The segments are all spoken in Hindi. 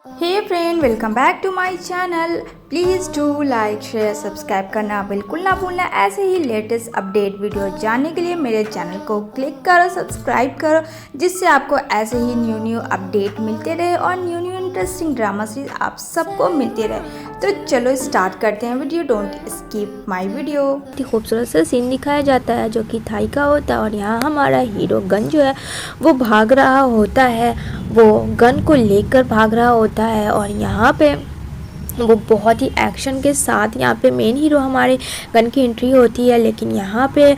Hey friend, welcome back to my channel. Please do like share subscribe करना बिल्कुल ना भूलना। ऐसे ही लेटेस्ट अपडेट वीडियो जानने के लिए मेरे चैनल को क्लिक करो, सब्सक्राइब करो, जिससे आपको ऐसे ही न्यू अपडेट मिलते रहे और न्यू इंटरेस्टिंग ड्रामा सीरीज आप सबको मिलते रहे। तो चलो स्टार्ट करते हैं video. Don't skip my video. खूबसूरत सा सीन दिखाया जाता है जो कि थाई का होता है और यहाँ हमारा हीरो गन जो है वो भाग रहा होता है, वो गन को लेकर भाग रहा होता है और यहाँ पे वो बहुत ही एक्शन के साथ यहाँ पे मेन हीरो हमारे गन की एंट्री होती है। लेकिन यहाँ पे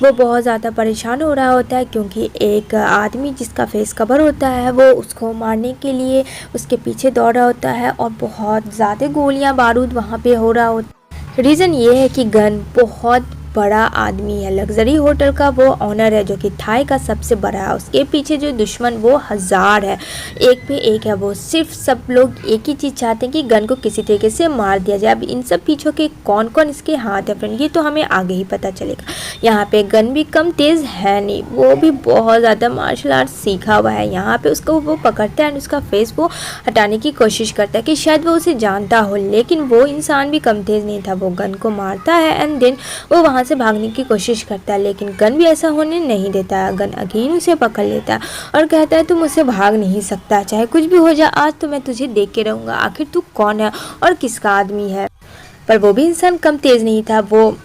वो बहुत ज़्यादा परेशान हो रहा होता है क्योंकि एक आदमी जिसका फेस कवर होता है वो उसको मारने के लिए उसके पीछे दौड़ रहा होता है और बहुत ज़्यादा गोलियां बारूद वहाँ पे हो रहा होता है। रीज़न ये है कि गन बहुत बड़ा आदमी है, लग्जरी होटल का वो ऑनर है जो कि थाई का सबसे बड़ा है। उसके पीछे जो दुश्मन वो 1000 है, एक पे एक है। वो सिर्फ सब लोग एक ही चीज़ चाहते हैं कि गन को किसी तरीके से मार दिया जाए। अब इन सब पीछों के कौन कौन इसके हाथ है फ्रेंड, ये तो हमें आगे ही पता चलेगा। यहाँ पे गन भी कम तेज़ है नहीं, वो भी बहुत ज़्यादा मार्शल आर्ट सीखा हुआ है। यहाँ पे उसको वो पकड़ता है और उसका फेस वो हटाने की कोशिश करता है कि शायद वो उसे जानता हो, लेकिन वो इंसान भी कम तेज़ नहीं था। वो गन को मारता है एंड देन वो वहाँ से भागने की कोशिश करता है, लेकिन गन भी ऐसा होने नहीं देता है। गन अगेन उसे पकड़ लेता है और कहता है तुम मुझसे भाग नहीं सकता, चाहे कुछ भी हो जाए, आज तो मैं तुझे देख के रहूँगा, आखिर तू कौन है और किसका आदमी है। पर वो भी इंसान कम तेज़ नहीं था, वो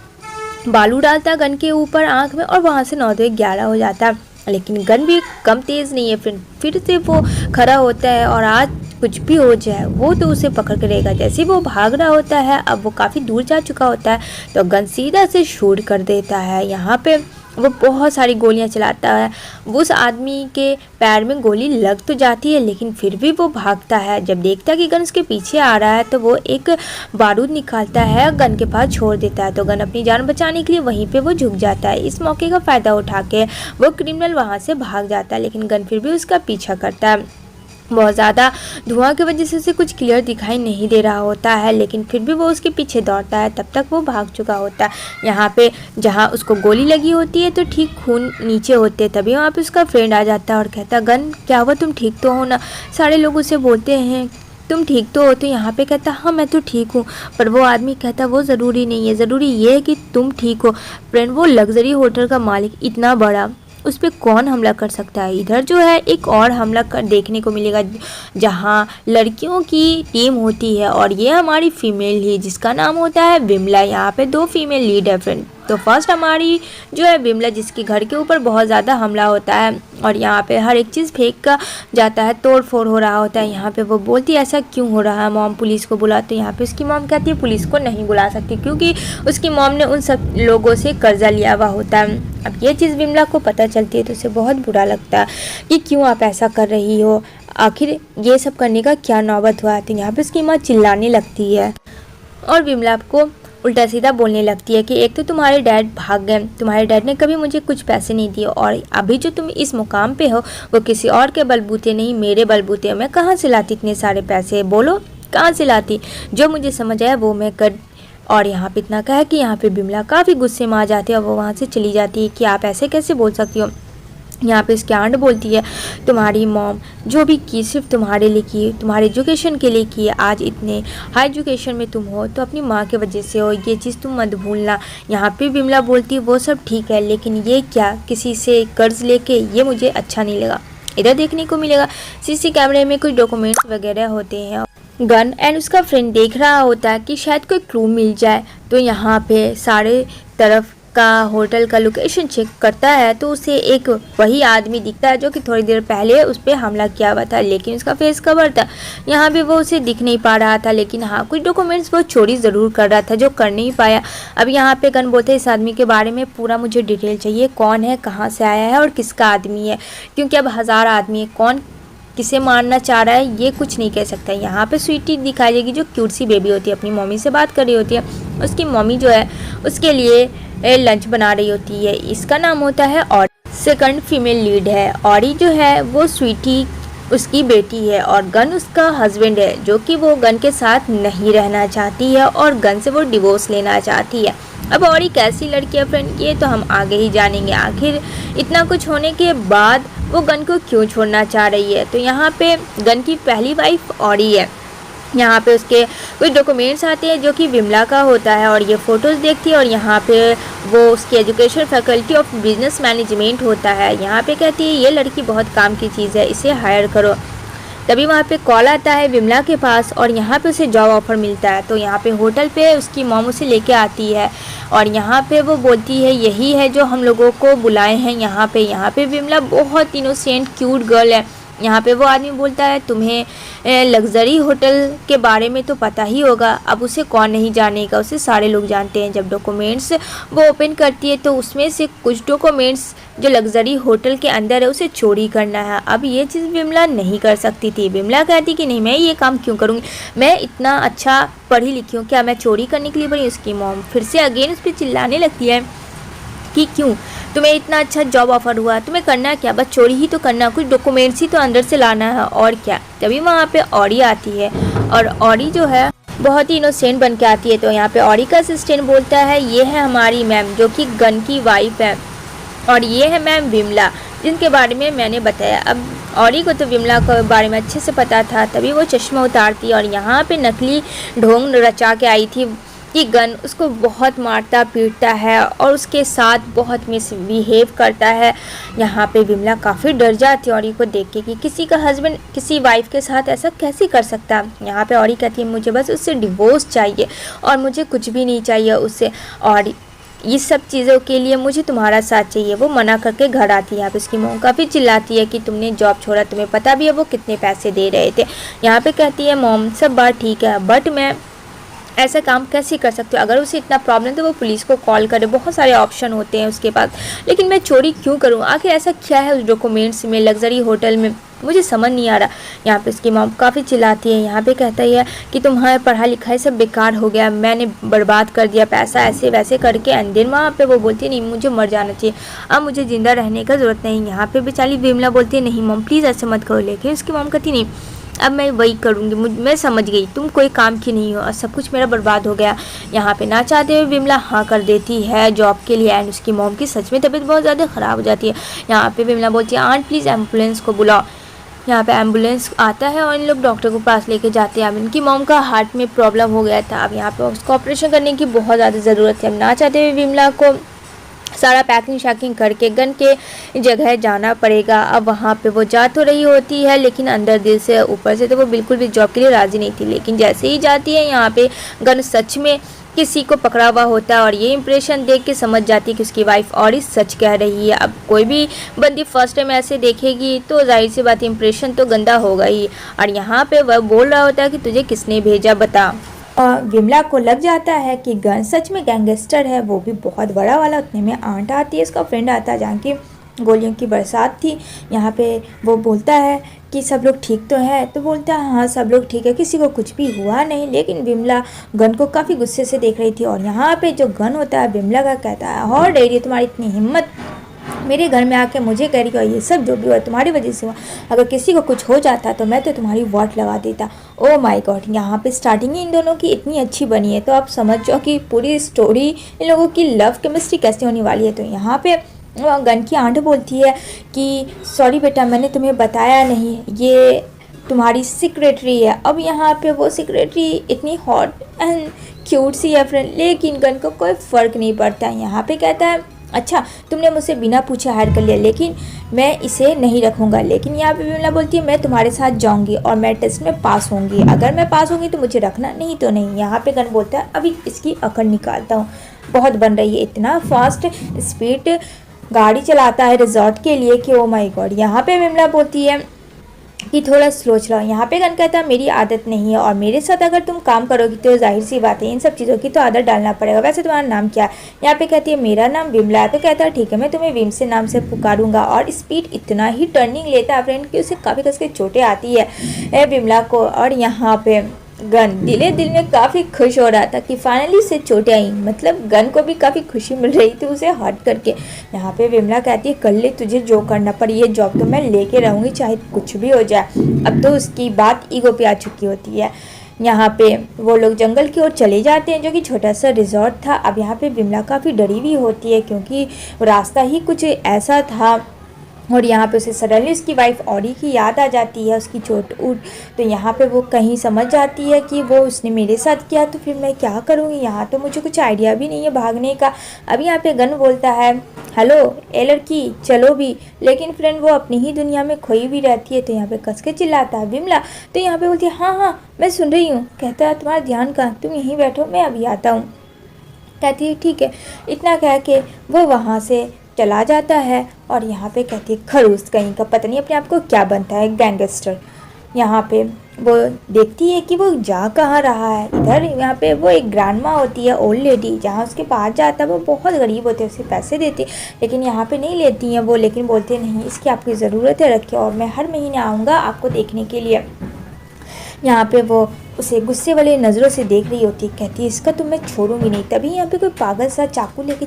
बालू डालता गन के ऊपर आँख में और वहाँ से 9 2 11 हो जाता। लेकिन गन भी कम तेज़ नहीं है, फिर से वो खड़ा होता है और आज कुछ भी हो जाए वो तो उसे पकड़ कर रहेगा। जैसे ही वो भाग रहा होता है, अब वो काफ़ी दूर जा चुका होता है, तो गन सीधा से शूट कर देता है। यहाँ पे वो बहुत सारी गोलियां चलाता है। उस आदमी के पैर में गोली लग तो जाती है लेकिन फिर भी वो भागता है। जब देखता है कि गन उसके पीछे आ रहा है तो वो एक बारूद निकालता है, गन के पास छोड़ देता है, तो गन अपनी जान बचाने के लिए वहीं पे वो झुक जाता है। इस मौके का फ़ायदा उठा के वो क्रिमिनल वहाँ से भाग जाता है, लेकिन गन फिर भी उसका पीछा करता है। बहुत ज़्यादा धुआं की वजह से उसे कुछ क्लियर दिखाई नहीं दे रहा होता है, लेकिन फिर भी वो उसके पीछे दौड़ता है। तब तक वो भाग चुका होता है। यहाँ पे जहाँ उसको गोली लगी होती है तो ठीक खून नीचे होते, तभी वहाँ पे उसका फ्रेंड आ जाता है और कहता है गन क्या हुआ, तुम ठीक तो हो ना। सारे लोग उसे बोलते हैं तुम ठीक तो हो, तो यहाँ पे कहता हाँ मैं तो ठीक हूँ। पर वो आदमी कहता वो ज़रूरी नहीं है, ज़रूरी ये है कि तुम ठीक हो। फ्रेंड, वो लग्जरी होटल का मालिक इतना बड़ा, उस पर कौन हमला कर सकता है। इधर जो है एक और हमला देखने को मिलेगा जहाँ लड़कियों की टीम होती है और ये हमारी फीमेल ही जिसका नाम होता है विमला। यहाँ पे 2 फीमेल लीड है फ्रेंड। तो फर्स्ट हमारी जो है विमला, जिसके घर के ऊपर बहुत ज़्यादा हमला होता है और यहाँ पे हर एक चीज़ फेंक का जाता है, तोड़ फोड़ हो रहा होता है। यहाँ पे वो बोलती है ऐसा क्यों हो रहा है, मॉम पुलिस को बुलाते। यहाँ पे उसकी मॉम कहती है पुलिस को नहीं बुला सकती क्योंकि उसकी मॉम ने उन सब लोगों से कर्जा लिया हुआ होता है। अब ये चीज़ विमला को पता चलती है तो उसे बहुत बुरा लगता है कि क्यों आप ऐसा कर रही हो, आखिर ये सब करने का क्या नौबत हुआ है। तो यहाँ पे उसकी माँ चिल्लाने लगती है और विमला को उल्टा सीधा बोलने लगती है कि एक तो तुम्हारे डैड भाग गए, तुम्हारे डैड ने कभी मुझे कुछ पैसे नहीं दिए और अभी जो तुम इस मुकाम पे हो वो किसी और के बलबूते नहीं, मेरे बलबूते। मैं कहाँ से लाती इतने सारे पैसे, बोलो कहाँ से लाती, जो मुझे समझ आया वो मैं कर। और यहाँ पे इतना कहा कि यहाँ पे विमला काफ़ी गुस्से में आ जाती है और वो वहाँ से चली जाती है कि आप ऐसे कैसे बोल सकती हो। यहाँ पे इसकी आंट बोलती है तुम्हारी मॉम जो भी की सिर्फ तुम्हारे लिए की, तुम्हारे एजुकेशन के लिए की, आज इतने हाई एजुकेशन में तुम हो तो अपनी माँ के वजह से हो, ये चीज़ तुम मत भूलना। यहाँ पे विमला बोलती है वो सब ठीक है लेकिन ये क्या, किसी से कर्ज लेके, ये मुझे अच्छा नहीं लगा। इधर देखने को मिलेगा सीसी कैमरे में कुछ डॉक्यूमेंट्स वगैरह होते हैं। गन एंड उसका फ्रेंड देख रहा होता है कि शायद कोई क्लू मिल जाए, तो यहाँ पे सारे तरफ का होटल का लोकेशन चेक करता है तो उसे एक वही आदमी दिखता है जो कि थोड़ी देर पहले उस पर हमला किया हुआ था, लेकिन उसका फेस कवर था। यहाँ पे वो उसे दिख नहीं पा रहा था, लेकिन हाँ कुछ डॉक्यूमेंट्स वो चोरी ज़रूर कर रहा था जो कर नहीं पाया। अब यहाँ पे गन बोलते हैं इस आदमी के बारे में पूरा मुझे डिटेल चाहिए, कौन है, कहाँ से आया है और किसका आदमी है, क्योंकि अब 1000 आदमी है, कौन किसे मारना चाह रहा है ये कुछ नहीं कह सकता। यहाँ पे स्वीटी दिखाई देगी जो क्यूट सी बेबी होती है, अपनी मम्मी से बात कर रही होती है। उसकी मम्मी जो है उसके लिए लंच बना रही होती है। इसका नाम होता है और सेकंड फीमेल लीड है। औरी जो है वो स्वीटी उसकी बेटी है और गन उसका हस्बैंड है जो कि वो गन के साथ नहीं रहना चाहती है और गन से वो डिवोर्स लेना चाहती है। अब और एक ऐसी लड़की है फ्रेंड, ये तो हम आगे ही जानेंगे। आखिर इतना कुछ होने के बाद वो गन को क्यों छोड़ना चाह रही है। तो यहाँ पे गन की पहली वाइफ औरी है। यहाँ पे उसके कुछ डॉक्यूमेंट्स आते हैं जो कि विमला का होता है और ये फ़ोटोज़ देखती है और यहाँ पे वो उसकी education faculty of business management होता है। यहाँ पे कहती है ये लड़की बहुत काम की चीज़ है, इसे हायर करो। तभी वहाँ पे कॉल आता है विमला के पास और यहाँ पे उसे जॉब ऑफ़र मिलता है। तो यहाँ पे होटल पे उसकी मॉम उसे लेके आती है और यहाँ पे वो बोलती है यही है जो हम लोगों को बुलाए हैं यहाँ पे विमला बहुत इनोसेंट क्यूट गर्ल है। यहाँ पे वो आदमी बोलता है तुम्हें लग्जरी होटल के बारे में तो पता ही होगा। अब उसे कौन नहीं जानेगा, उसे सारे लोग जानते हैं। जब डॉक्यूमेंट्स वो ओपन करती है तो उसमें से कुछ डॉक्यूमेंट्स जो लग्जरी होटल के अंदर है उसे चोरी करना है। अब ये चीज़ विमला नहीं कर सकती थी। विमला कहती कि नहीं मैं ये काम क्यों करूँगी, मैं इतना अच्छा पढ़ी लिखी हूँ, क्या मैं चोरी करने के लिए बनी। उसकी मॉम फिर से अगेन उस पर चिल्लाने लगती है कि क्यों, तुम्हें इतना अच्छा जॉब ऑफर हुआ, तुम्हें करना क्या, बस चोरी ही तो करना, कुछ डॉक्यूमेंट्स ही तो अंदर से लाना है और क्या। तभी वहाँ पे औरी आती है और औरी जो है बहुत ही इनोसेंट बन के आती है। तो यहाँ पे औरी का असिस्टेंट बोलता है ये है हमारी मैम जो कि गन की वाइफ है और ये है मैम विमला जिनके बारे में मैंने बताया। अब औरी को तो विमला के बारे में अच्छे से पता था, तभी वो चश्मा उतारती है और यहाँ पे नकली ढोंग रचा के आई थी कि गन उसको बहुत मारता पीटता है और उसके साथ बहुत मिसबिहेव करता है। यहाँ पे विमला काफ़ी डर जाती है औरी को देख के कि किसी का हस्बैंड किसी वाइफ के साथ ऐसा कैसे कर सकता है। यहाँ पे औरी कहती है मुझे बस उससे डिवोर्स चाहिए और मुझे कुछ भी नहीं चाहिए उससे, और ये सब चीज़ों के लिए मुझे तुम्हारा साथ चाहिए। वो मना करके घर आती है। यहाँ पे उसकी मॉम काफ़ी चिल्लाती है कि तुमने जॉब छोड़ा, तुम्हें पता भी है वो कितने पैसे दे रहे थे। यहाँ पे कहती है मॉम सब बात ठीक है बट मैं ऐसा काम कैसे कर सकते हो, अगर उसे इतना प्रॉब्लम तो वो पुलिस को कॉल करे, बहुत सारे ऑप्शन होते हैं उसके पास, लेकिन मैं चोरी क्यों करूं, आखिर ऐसा क्या है उस डॉक्यूमेंट्स में लग्जरी होटल में, मुझे समझ नहीं आ रहा। यहाँ पे उसकी मॉम काफ़ी चिल्लाती है। यहाँ पे कहता है कि तुम्हारा पढ़ाई लिखाई सब बेकार हो गया, मैंने बर्बाद कर दिया पैसा ऐसे वैसे करके। एंड देन वहाँ पे वो बोलती है नहीं मुझे मर जाना चाहिए, अब मुझे ज़िंदा रहने का ज़रूरत नहीं। यहाँ पे बेचारी विमला बोलती है नहीं मॉम प्लीज़ ऐसे मत करो, लेकिन उसकी मॉम कहती नहीं अब मैं वही करूँगी, मैं समझ गई तुम कोई काम की नहीं हो और सब कुछ मेरा बर्बाद हो गया। यहाँ पे ना चाहते हुए विमला हाँ कर देती है जॉब के लिए एंड उसकी मॉम की सच में तबीयत बहुत ज़्यादा ख़राब हो जाती है। यहाँ पे विमला बोलती है आंट प्लीज़ एम्बुलेंस को बुलाओ। यहाँ पे एम्बुलेंस आता है और इन लोग डॉक्टर के पास लेके जाते हैं। अब इनकी मॉम का हार्ट में प्रॉब्लम हो गया था, अब यहाँ पे उसको ऑपरेशन करने की बहुत ज़्यादा ज़रूरत है। अब ना चाहते हुए विमला को सारा पैकिंग शैकिंग करके गन के जगह जाना पड़ेगा। अब वहाँ पे वो जा तो रही होती है लेकिन अंदर दिल से ऊपर से तो वो बिल्कुल भी जॉब के लिए राज़ी नहीं थी। लेकिन जैसे ही जाती है यहाँ पे गन सच में किसी को पकड़ा हुआ होता है और ये इंप्रेशन देख के समझ जाती है कि उसकी वाइफ और सच कह रही है। अब कोई भी बंदी फर्स्ट टाइम ऐसे देखेगी तो जाहिर सी बात इंप्रेशन तो गंदा होगा ही। और यहाँ पे वह बोल रहा होता है कि तुझे किसने भेजा बता। और विमला को लग जाता है कि गन सच में गैंगस्टर है, वो भी बहुत बड़ा वाला। उतने में आंट आती है, उसका फ्रेंड आता है जहाँ की गोलियों की बरसात थी। यहाँ पे वो बोलता है कि सब लोग ठीक तो है, तो बोलता है हाँ सब लोग ठीक है, किसी को कुछ भी हुआ नहीं। लेकिन विमला गन को काफ़ी गुस्से से देख रही थी और यहाँ पे जो गन होता है विमला का कहता है और डेरी तुम्हारी इतनी हिम्मत, मेरे घर में आके मुझे कह रही हो ये सब जो भी हुआ तुम्हारी वजह से हुआ, अगर किसी को कुछ हो जाता तो मैं तो तुम्हारी वाट लगा देता। ओ माय गॉड, यहाँ पे स्टार्टिंग ही इन दोनों की इतनी अच्छी बनी है तो आप समझ जाओ कि पूरी स्टोरी इन लोगों की लव केमिस्ट्री कैसे होने वाली है। तो यहाँ पे गन की आंट बोलती है कि सॉरी बेटा मैंने तुम्हें बताया नहीं, ये तुम्हारी सेक्रेटरी है। अब यहाँ पे वो सेक्रेटरी इतनी हॉट एंड क्यूट सी है फ्रेंड, लेकिन गन को कोई फ़र्क नहीं पड़ता है। यहाँ पे कहता है अच्छा तुमने मुझसे बिना पूछे हायर कर लिया लेकिन मैं इसे नहीं रखूँगा। लेकिन यहाँ पे विमला बोलती है मैं तुम्हारे साथ जाऊँगी और मैं टेस्ट में पास होंगी, अगर मैं पास होंगी तो मुझे रखना, नहीं तो नहीं। यहाँ पे गन बोलता है अभी इसकी अकड़ निकालता हूँ, बहुत बन रही है, इतना फास्ट स्पीड गाड़ी चलाता है रिजॉर्ट के लिए कि ओ माय गॉड। यहाँ पे विमला बोलती है कि थोड़ा स्लो चलाओ। यहाँ पे गन कहता है मेरी आदत नहीं है और मेरे साथ अगर तुम काम करोगी तो जाहिर सी बात है इन सब चीज़ों की तो आदत डालना पड़ेगा। वैसे तुम्हारा नाम क्या है? यहाँ पे कहती है मेरा नाम विमला है। तो कहता है ठीक है मैं तुम्हें विम से नाम से पुकारूंगा। और स्पीड इतना ही टर्निंग लेता है फ्रेंड कि उसे काफ़ी कस के चोटें आती है विमला को। और यहाँ पे गन दिले दिल में काफ़ी खुश हो रहा था कि फाइनली उसे चोटें आई, मतलब गन को भी काफ़ी खुशी मिल रही थी उसे हर्ट करके। यहाँ पे विमला कहती है कर ले तुझे जो करना पड़े, ये जॉब तो मैं लेके रहूँगी चाहे कुछ भी हो जाए। अब तो उसकी बात ईगो पे आ चुकी होती है। यहाँ पे वो लोग जंगल की ओर चले जाते हैं जो कि छोटा सा रिजॉर्ट था। अब यहाँ पे विमला काफ़ी डरी हुई होती है क्योंकि रास्ता ही कुछ ऐसा था और यहाँ पे उसे सडनली उसकी वाइफ औरी की याद आ जाती है, उसकी चोट उठ। तो यहाँ पे वो कहीं समझ जाती है कि वो उसने मेरे साथ किया, तो फिर मैं क्या करूँगी, यहाँ तो मुझे कुछ आइडिया भी नहीं है भागने का। अभी यहाँ पे गन बोलता है, हेलो ए लड़की चलो भी। लेकिन फ्रेंड वो अपनी ही दुनिया में खोई भी रहती है। तो यहाँ पे कस के चिल्लाता है विमला। तो यहाँ पे बोलती है हाँ हाँ मैं सुन रही हूँ। कहता है तुम्हारा ध्यान कहाँ, तुम यहीं बैठो मैं अभी आता हूँ। कहती है ठीक है। इतना कह के वो वहाँ से चला जाता है। और यहाँ पे कहती है खड़ूस कहीं का, पता नहीं अपने आप को क्या बनता है गैंगस्टर। यहाँ पे वो देखती है कि वो जा कहाँ रहा है। इधर यहाँ पे वो एक ग्रैंडमा होती है, ओल्ड लेडी, जहाँ उसके पास जाता है। वो बहुत गरीब होते हैं, उसे पैसे देते, लेकिन यहाँ पे नहीं लेती हैं वो। लेकिन बोलते नहीं इसकी आपकी ज़रूरत है रखिए, और मैं हर महीने आऊँगा आपको देखने के लिए। यहाँ पे वो उसे गुस्से वाले नज़रों से देख रही होती है। कहती है इसका तो मैं छोड़ूंगी नहीं। तभी यहाँ पे कोई पागल सा चाकू लेके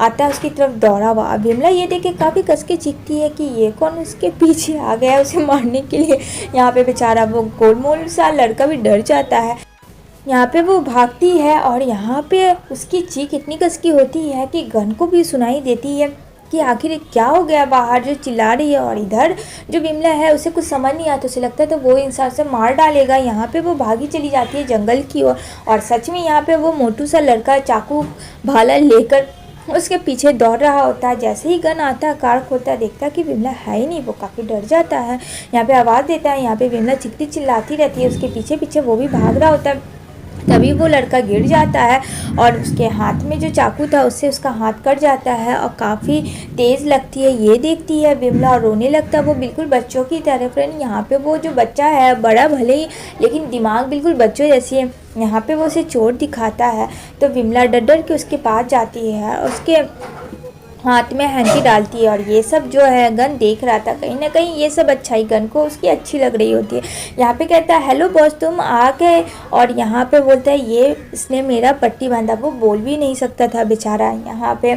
आता है उसकी तरफ दौड़ा हुआ। विमला ये देख के काफ़ी कस के चीखती है कि ये कौन उसके पीछे आ गया है उसे मारने के लिए। यहाँ पे बेचारा वो गोलमोल सा लड़का भी डर जाता है। यहाँ पे वो भागती है और यहाँ पे उसकी चीख इतनी कस की होती है कि गन को भी सुनाई देती है कि आखिर क्या हो गया बाहर जो चिल्ला रही है। और इधर जो विमला है उसे कुछ समझ नहीं आता, उसे लगता है तो वो इंसान से मार डालेगा। यहाँ पे वो भागी चली जाती है जंगल की ओर। और सच में यहाँ पे वो मोटू सा लड़का चाकू भाला लेकर उसके पीछे दौड़ रहा होता है। जैसे ही गन आता है, कार खोलता है, देखता है कि विमला है ही नहीं। वो काफ़ी डर जाता है। यहाँ पे आवाज़ देता है। यहाँ पे विमला चिल्लाती चिल्लाती रहती है, उसके पीछे पीछे वो भी भाग रहा होता है। तभी वो लड़का गिर जाता है और उसके हाथ में जो चाकू था उससे उसका हाथ कट जाता है और काफ़ी तेज़ लगती है। ये देखती है विमला और रोने लगता है वो बिल्कुल बच्चों की तरह। फ्रेंड यहाँ पे वो जो बच्चा है बड़ा भले ही, लेकिन दिमाग बिल्कुल बच्चों जैसी है। यहाँ पे वो उसे चोट दिखाता है तो विमला डर डर के उसके पास जाती है और उसके हाथ में हैंकी डालती है। और ये सब जो है गन देख रहा था, कहीं ना कहीं ये सब अच्छाई गन को उसकी अच्छी लग रही होती है। यहाँ पे कहता है हेलो बॉस तुम आ गए। और यहाँ पे बोलता है ये इसने मेरा पट्टी बांधा। वो बोल भी नहीं सकता था बेचारा। यहाँ पे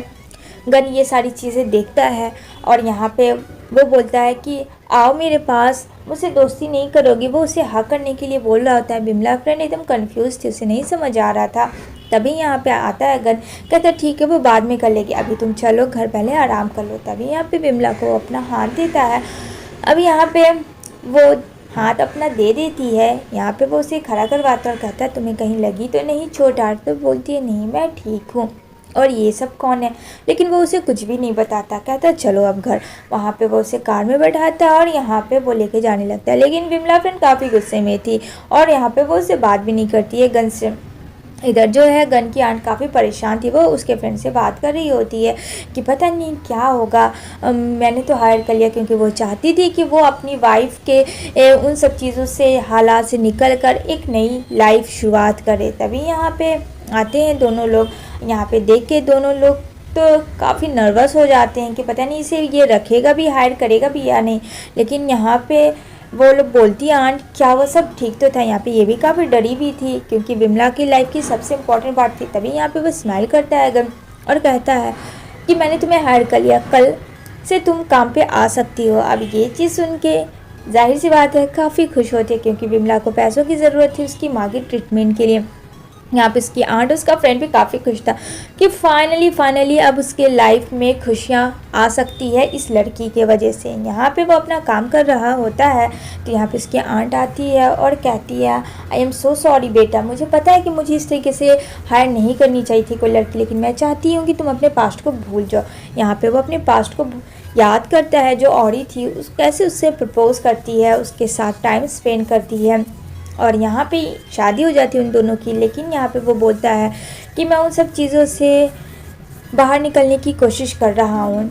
गन ये सारी चीज़ें देखता है और यहाँ पे वो बोलता है कि आओ मेरे पास, मुझसे दोस्ती नहीं करोगी। वो उसे हाँ करने के लिए बोल रहा होता है। विमला फ्रेंड एकदम कंफ्यूज थी, उसे नहीं समझ आ रहा था। तभी यहाँ पे आता है गन, कहता है ठीक है वो बाद में कर लेगी, अभी तुम चलो घर पहले आराम कर लो। तभी यहाँ पे विमला को अपना हाथ देता है। अब यहाँ पे वो हाथ अपना दे देती है। यहाँ पे वो उसे खड़ा करवाता है और कहता है तुम्हें कहीं लगी तो नहीं चोट आट। तो बोलती है नहीं मैं ठीक हूँ। और ये सब कौन है, लेकिन वो उसे कुछ भी नहीं बताता। कहता है चलो अब घर। वहाँ पे वो उसे कार में बैठाता है और यहाँ पे वो लेके जाने लगता है। लेकिन विमला फ्रेंड काफ़ी गुस्से में थी और यहाँ पे वो उससे बात भी नहीं करती है गन से। इधर जो है गन की आंट काफ़ी परेशान थी। वो उसके फ्रेंड से बात कर रही होती है कि पता नहीं क्या होगा। मैंने तो हायर कर लिया क्योंकि वो चाहती थी कि वो अपनी वाइफ के उन सब चीज़ों से हालात से निकल कर एक नई लाइफ शुरुआत करे। तभी यहाँ पे आते हैं दोनों लोग। यहाँ पे देख के दोनों लोग तो काफ़ी नर्वस हो जाते हैं कि पता नहीं इसे ये रखेगा भी, हायर करेगा भी या नहीं। लेकिन यहाँ पे वो लोग बोलती है आंट क्या वो सब ठीक तो था। यहाँ पे ये भी काफ़ी डरी भी थी क्योंकि विमला की लाइफ की सबसे इम्पोर्टेंट पार्ट थी। तभी यहाँ पे वो स्माइल करता है गन और कहता है कि मैंने तुम्हें हायर कर लिया, कल से तुम काम पे आ सकती हो। अब ये चीज़ सुन के जाहिर सी बात है काफ़ी खुश होती है क्योंकि विमला को पैसों की ज़रूरत थी उसकी माँ की ट्रीटमेंट के लिए। यहाँ पे उसकी आंट उसका फ्रेंड भी काफ़ी खुश था कि फाइनली अब उसके लाइफ में खुशियाँ आ सकती है इस लड़की के वजह से। यहाँ पे वो अपना काम कर रहा होता है तो यहाँ पे उसकी आंट आती है और कहती है आई एम सो सॉरी बेटा, मुझे पता है कि मुझे इस तरीके से हायर नहीं करनी चाहिए थी कोई लड़की, लेकिन मैं चाहती हूँ कि तुम अपने पास्ट को भूल जाओ। यहाँ पे वो अपने पास्ट को याद करता है जो औरी थी, कैसे उससे प्रपोज़ करती है, उसके साथ टाइम स्पेंड करती है और यहाँ पे शादी हो जाती है उन दोनों की। लेकिन यहाँ पे वो बोलता है कि मैं उन सब चीज़ों से बाहर निकलने की कोशिश कर रहा हूँ,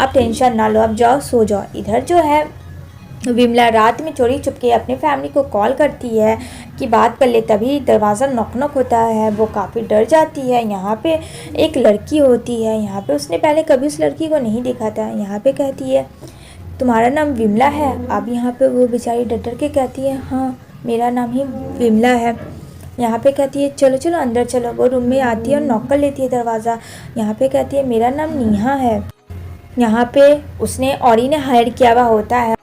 आप टेंशन ना लो, आप जाओ सो जाओ। इधर जो है विमला रात में चोरी चुपके अपने फैमिली को कॉल करती है कि बात कर ले। तभी दरवाज़ा नॉक नॉक होता है। वो काफ़ी डर जाती है। यहाँ पे एक लड़की होती है। यहाँ पे उसने पहले कभी उस लड़की को नहीं देखा था। यहाँ पे कहती है तुम्हारा नाम विमला है। अब यहाँ पे वो बेचारी डर डर के कहती है हाँ मेरा नाम ही विमला है। यहाँ पे कहती है चलो चलो अंदर चलो। वो रूम में आती है और नॉक कर लेती है दरवाज़ा। यहाँ पे कहती है मेरा नाम नेहा है। यहाँ पे उसने औरी ने हायर किया हुआ होता है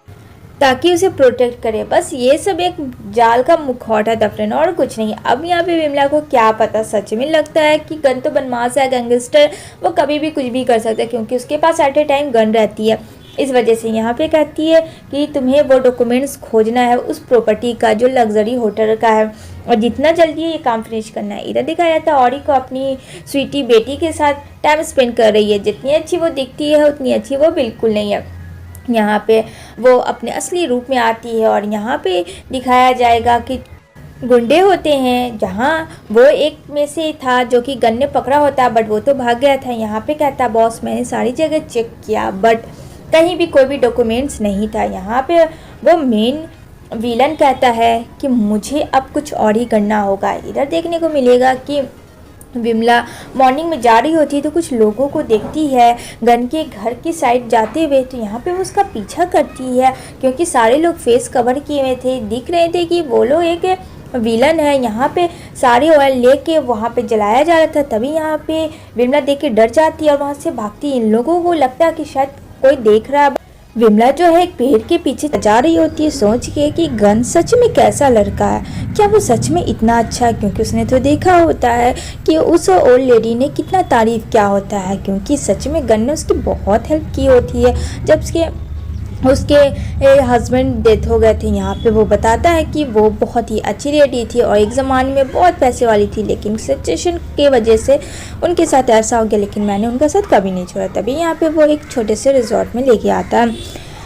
ताकि उसे प्रोटेक्ट करे। बस ये सब एक जाल का मुखौटा था फ्रेंड और कुछ नहीं। अब यहाँ पे विमला को क्या पता, सच में लगता है कि गन तो बनमास है, गैंगस्टर वो कभी भी कुछ भी कर सकता है क्योंकि उसके पास एट ए टाइम गन रहती है। इस वजह से यहाँ पे कहती है कि तुम्हें वो डॉक्यूमेंट्स खोजना है उस प्रॉपर्टी का जो लग्जरी होटल का है, और जितना जल्दी ये काम फिनिश करना है। इधर दिखाया जाता है औरी को अपनी स्वीटी बेटी के साथ टाइम स्पेंड कर रही है। जितनी अच्छी वो दिखती है उतनी अच्छी वो बिल्कुल नहीं है। यहाँ पे वो अपने असली रूप में आती है और यहाँ पे दिखाया जाएगा कि गुंडे होते हैं, जहाँ वो एक में से था जो कि गन ने पकड़ा होता, बट वो तो भाग गया था। यहाँ पे कहता बॉस मैंने सारी जगह चेक किया बट कहीं भी कोई भी डॉक्यूमेंट्स नहीं था। यहाँ पे वो मेन विलन कहता है कि मुझे अब कुछ और ही करना होगा। इधर देखने को मिलेगा कि विमला मॉर्निंग में जा रही होती है तो कुछ लोगों को देखती है गन के घर की साइड जाते हुए, तो यहाँ पे वो उसका पीछा करती है क्योंकि सारे लोग फेस कवर किए हुए थे, दिख रहे थे कि वो लोग एक विलन है। यहाँ पे सारे ऑयल लेके वहाँ पे जलाया जा रहा था, तभी यहाँ पे विमला देख के डर जाती है और वहाँ से भागती है। इन लोगों को लगता है कि शायद कोई देख रहा है। विमला जो है एक पेड़ के पीछे जा रही होती है सोच के कि गन सच में कैसा लड़का है, क्या वो सच में इतना अच्छा है, क्योंकि उसने तो देखा होता है कि उस ओल्ड लेडी ने कितना तारीफ किया होता है, क्योंकि सच में गन ने उसकी बहुत हेल्प की होती है जब उसके हस्बैंड डेथ हो गए थे। यहाँ पे वो बताता है कि वो बहुत ही अच्छी लेडी थी और एक ज़माने में बहुत पैसे वाली थी, लेकिन सिचुएशन के वजह से उनके साथ ऐसा हो गया, लेकिन मैंने उनका साथ कभी नहीं छोड़ा। तभी यहाँ पे वो एक छोटे से रिजॉर्ट में लेके आता है।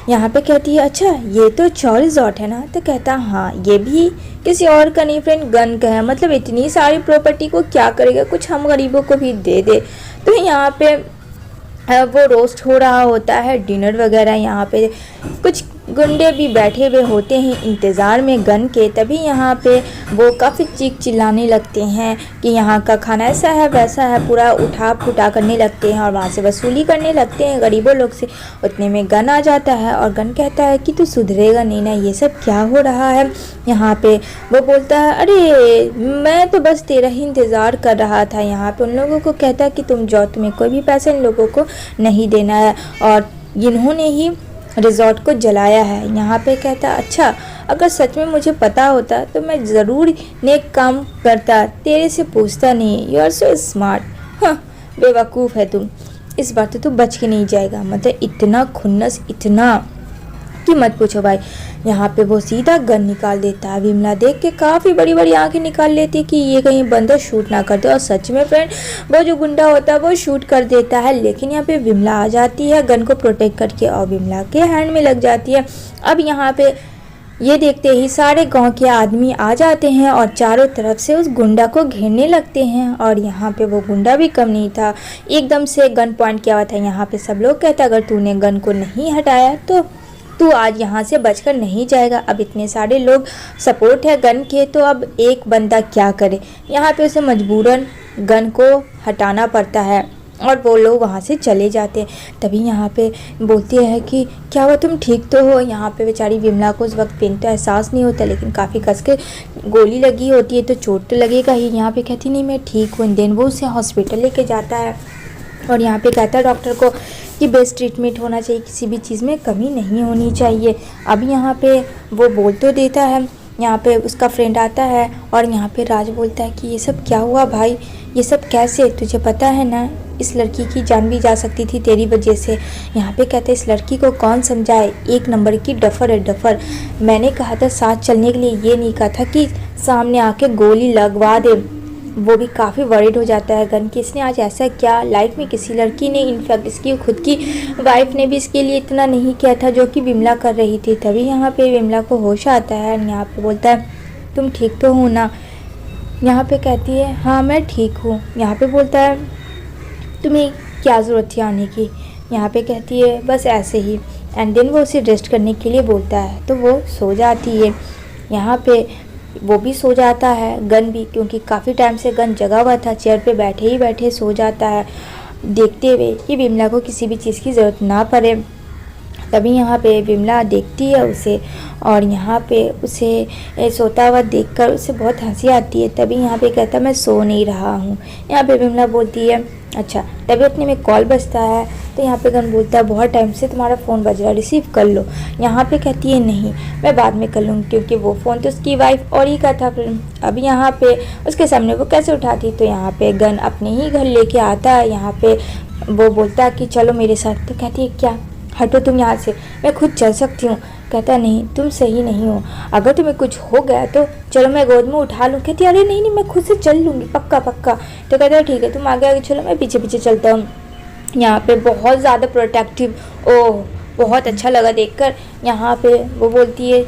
यहाँ पे कहती है अच्छा ये तो चौर रिजॉर्ट है ना, तो कहता हाँ ये भी किसी और का नहीं फ्रेंड गन का है, मतलब इतनी सारी प्रॉपर्टी को क्या करेगा, कुछ हम गरीबों को भी दे दे। तो यहाँ पे वो रोस्ट हो रहा होता है डिनर वगैरह। यहाँ पे कुछ गुंडे भी बैठे हुए होते हैं इंतज़ार में गन के। तभी यहाँ पे वो काफ़ी चीख चिल्लाने लगते हैं कि यहाँ का खाना ऐसा है वैसा है, पूरा उठा फुटा करने लगते हैं और वहाँ से वसूली करने लगते हैं गरीबों लोग से। उतने में गन आ जाता है और गन कहता है कि तू सुधरेगा नहीं ना, ये सब क्या हो रहा है। यहाँ पे वो बोलता है अरे मैं तो बस तेरा ही इंतज़ार कर रहा था। यहाँ पे उन लोगों को कहता है कि तुम जाओ, तुम्हें कोई भी पैसा इन लोगों को नहीं देना है और इन्होंने ही रिजॉर्ट को जलाया है। यहाँ पे कहता अच्छा अगर सच में मुझे पता होता तो मैं ज़रूर नेक काम करता, तेरे से पूछता नहीं। You are so smart. हाँ बेवकूफ़ है तुम, इस बार तो तू बच के नहीं जाएगा। मतलब इतना खुन्नस, इतना कि मत पूछो भाई। यहाँ पे वो सीधा गन निकाल देता है। विमला देख के काफ़ी बड़ी बड़ी आंखें निकाल लेती है कि ये कहीं बंदा शूट ना कर दे, और सच में फ्रेंड वो जो गुंडा होता है वो शूट कर देता है। लेकिन यहाँ पे विमला आ जाती है गन को प्रोटेक्ट करके और विमला के हैंड में लग जाती है। अब यहाँ पे ये देखते ही सारे गांव के आदमी आ जाते हैं और चारों तरफ से उस गुंडा को घेरने लगते हैं। और यहाँ पे वो गुंडा भी कम नहीं था, एकदम से गन पॉइंट किया हुआ था। यहाँ पे सब लोग कहते अगर तूने गन को नहीं हटाया तो तू आज यहाँ से बचकर नहीं जाएगा। अब इतने सारे लोग सपोर्ट है गन के, तो अब एक बंदा क्या करे। यहाँ पे उसे मजबूरन गन को हटाना पड़ता है और वो लोग वहाँ से चले जाते हैं। तभी यहाँ पे बोलती है कि क्या हुआ, तुम ठीक तो हो। यहाँ पे बेचारी विमला को उस वक्त पेन तो एहसास नहीं होता, लेकिन काफ़ी कस के गोली लगी होती है तो चोट तो लगेगा ही। यहाँ पे कहती नहीं मैं ठीक हूँ। देन वो उसे हॉस्पिटल लेके जाता है और यहाँ पे कहता है डॉक्टर को कि बेस्ट ट्रीटमेंट होना चाहिए, किसी भी चीज़ में कमी नहीं होनी चाहिए। अब यहाँ पे वो बोल तो देता है। यहाँ पे उसका फ्रेंड आता है और यहाँ पे राज बोलता है कि ये सब क्या हुआ भाई, ये सब कैसे, तुझे पता है ना इस लड़की की जान भी जा सकती थी तेरी वजह से। यहाँ पे कहते हैं इस लड़की को कौन समझाए, एक नंबर की डफर है डफर। मैंने कहा था साथ चलने के लिए, ये नहीं कहा था कि सामने आके गोली लगवा दे। वो भी काफ़ी वरीड हो जाता है गन कि इसने आज ऐसा क्या, लाइफ में किसी लड़की ने, इनफैक्ट इसकी खुद की वाइफ ने भी इसके लिए इतना नहीं किया था जो कि विमला कर रही थी। तभी यहाँ पे विमला को होश आता है। यहाँ पे बोलता है तुम ठीक तो हो ना। यहाँ पे कहती है हाँ मैं ठीक हूँ। यहाँ पे बोलता है तुम्हें क्या ज़रूरत थी आने की। यहाँ पे कहती है बस ऐसे ही। एंड देन वो उसे रेस्ट करने के लिए बोलता है तो वो सो जाती है। यहाँ पे वो भी सो जाता है, गन भी, क्योंकि काफ़ी टाइम से गन जगा हुआ था, चेयर पे बैठे ही बैठे सो जाता है, देखते हुए कि विमला को किसी भी चीज़ की ज़रूरत ना पड़े। तभी यहाँ पे विमला देखती है उसे और यहाँ पे उसे सोता हुआ देखकर उसे बहुत हंसी आती है। तभी यहाँ पे कहता मैं सो नहीं रहा हूँ। यहाँ पे विमला बोलती है अच्छा। तभी अपने में कॉल बजता है तो यहाँ पे गन बोलता है बहुत टाइम से तुम्हारा फ़ोन बज रहा है, रिसीव कर लो। यहाँ पे कहती है नहीं मैं बाद में कर लूँगी, क्योंकि वो फ़ोन तो उसकी वाइफ और ही का था। अब यहाँ पे उसके सामने वो कैसे उठाती, तो यहाँ पे गन अपने ही घर लेके आता है। यहाँ पे वो बोलता है कि चलो मेरे साथ, तो कहती है क्या, हटो तुम यहाँ से, मैं खुद चल सकती हूँ। कहता नहीं, तुम सही नहीं हो, अगर तुम्हें कुछ हो गया तो चलो मैं गोद में उठा लूँ। कहती अरे नहीं नहीं, मैं खुद से चल लूँगी, पक्का पक्का। तो कहता है ठीक है, तुम आगे आगे चलो, मैं पीछे पीछे चलता हूँ। यहाँ पे बहुत ज़्यादा प्रोटेक्टिव, ओह बहुत अच्छा लगा देखकर। यहाँ पे वो बोलती है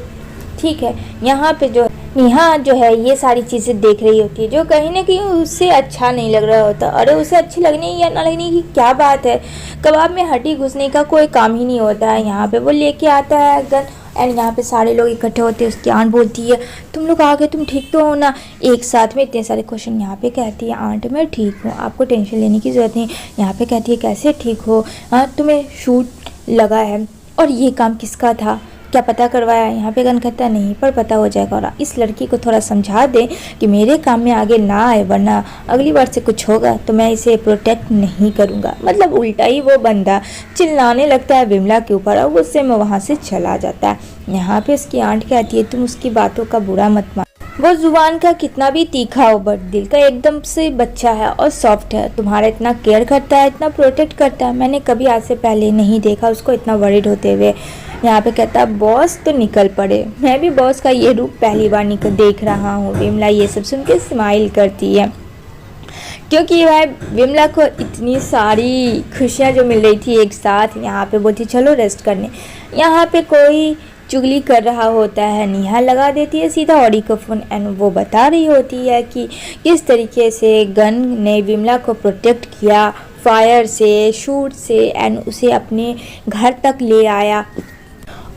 ठीक है। यहाँ पे जो नेहा जो है ये सारी चीज़ें देख रही होती है, जो कहीं ना कहीं उससे अच्छा नहीं लग रहा होता। अरे उसे अच्छी लगने या ना लगने की क्या बात है, कबाब में हड्डी घुसने का कोई काम ही नहीं होता है। यहाँ पे वो लेके आता है गन एंड यहाँ पे सारे लोग इकट्ठे होते हैं। उसकी आंट बोलती है तुम लोग आ गए, तुम ठीक तो हो ना। एक साथ में इतने सारे क्वेश्चन। यहाँ पे कहती है आंट मैं ठीक हूँ, आपको टेंशन लेने की ज़रूरत नहीं। यहाँ पे कहती है कैसे ठीक हो, हाँ तुम्हें शूट लगा है और ये काम किसका था, क्या पता करवाया। यहाँ पे गन कहता नहीं, पर पता हो जाएगा। और इस लड़की को थोड़ा समझा दे कि मेरे काम में आगे ना आए, वरना अगली बार से कुछ होगा तो मैं इसे प्रोटेक्ट नहीं करूँगा। मतलब उल्टा ही वो बंदा चिल्लाने लगता है विमला के ऊपर और गुस्से में वहाँ से चला जाता है। यहाँ पे उसकी आंट कहती है तुम उसकी बातों का बुरा मत मान, वो जुबान का कितना भी तीखा हो बट दिल का एकदम से बच्चा है और सॉफ्ट है। तुम्हारा इतना केयर करता है, इतना प्रोटेक्ट करता है, मैंने कभी आज से पहले नहीं देखा उसको इतना वरीड होते हुए। यहाँ पे कहता है बॉस तो निकल पड़े, मैं भी बॉस का ये रूप पहली बार देख रहा हूँ। विमला ये सब सुन के स्माइल करती है, क्योंकि वह विमला को इतनी सारी खुशियाँ जो मिल रही थी एक साथ। यहाँ पे बोलती चलो रेस्ट करने। यहाँ पे कोई चुगली कर रहा होता है, नेहा लगा देती है सीधा ऑडी को फ़ोन एंड वो बता रही होती है कि किस तरीके से गन ने विमला को प्रोटेक्ट किया फायर से, शूट से एंड उसे अपने घर तक ले आया।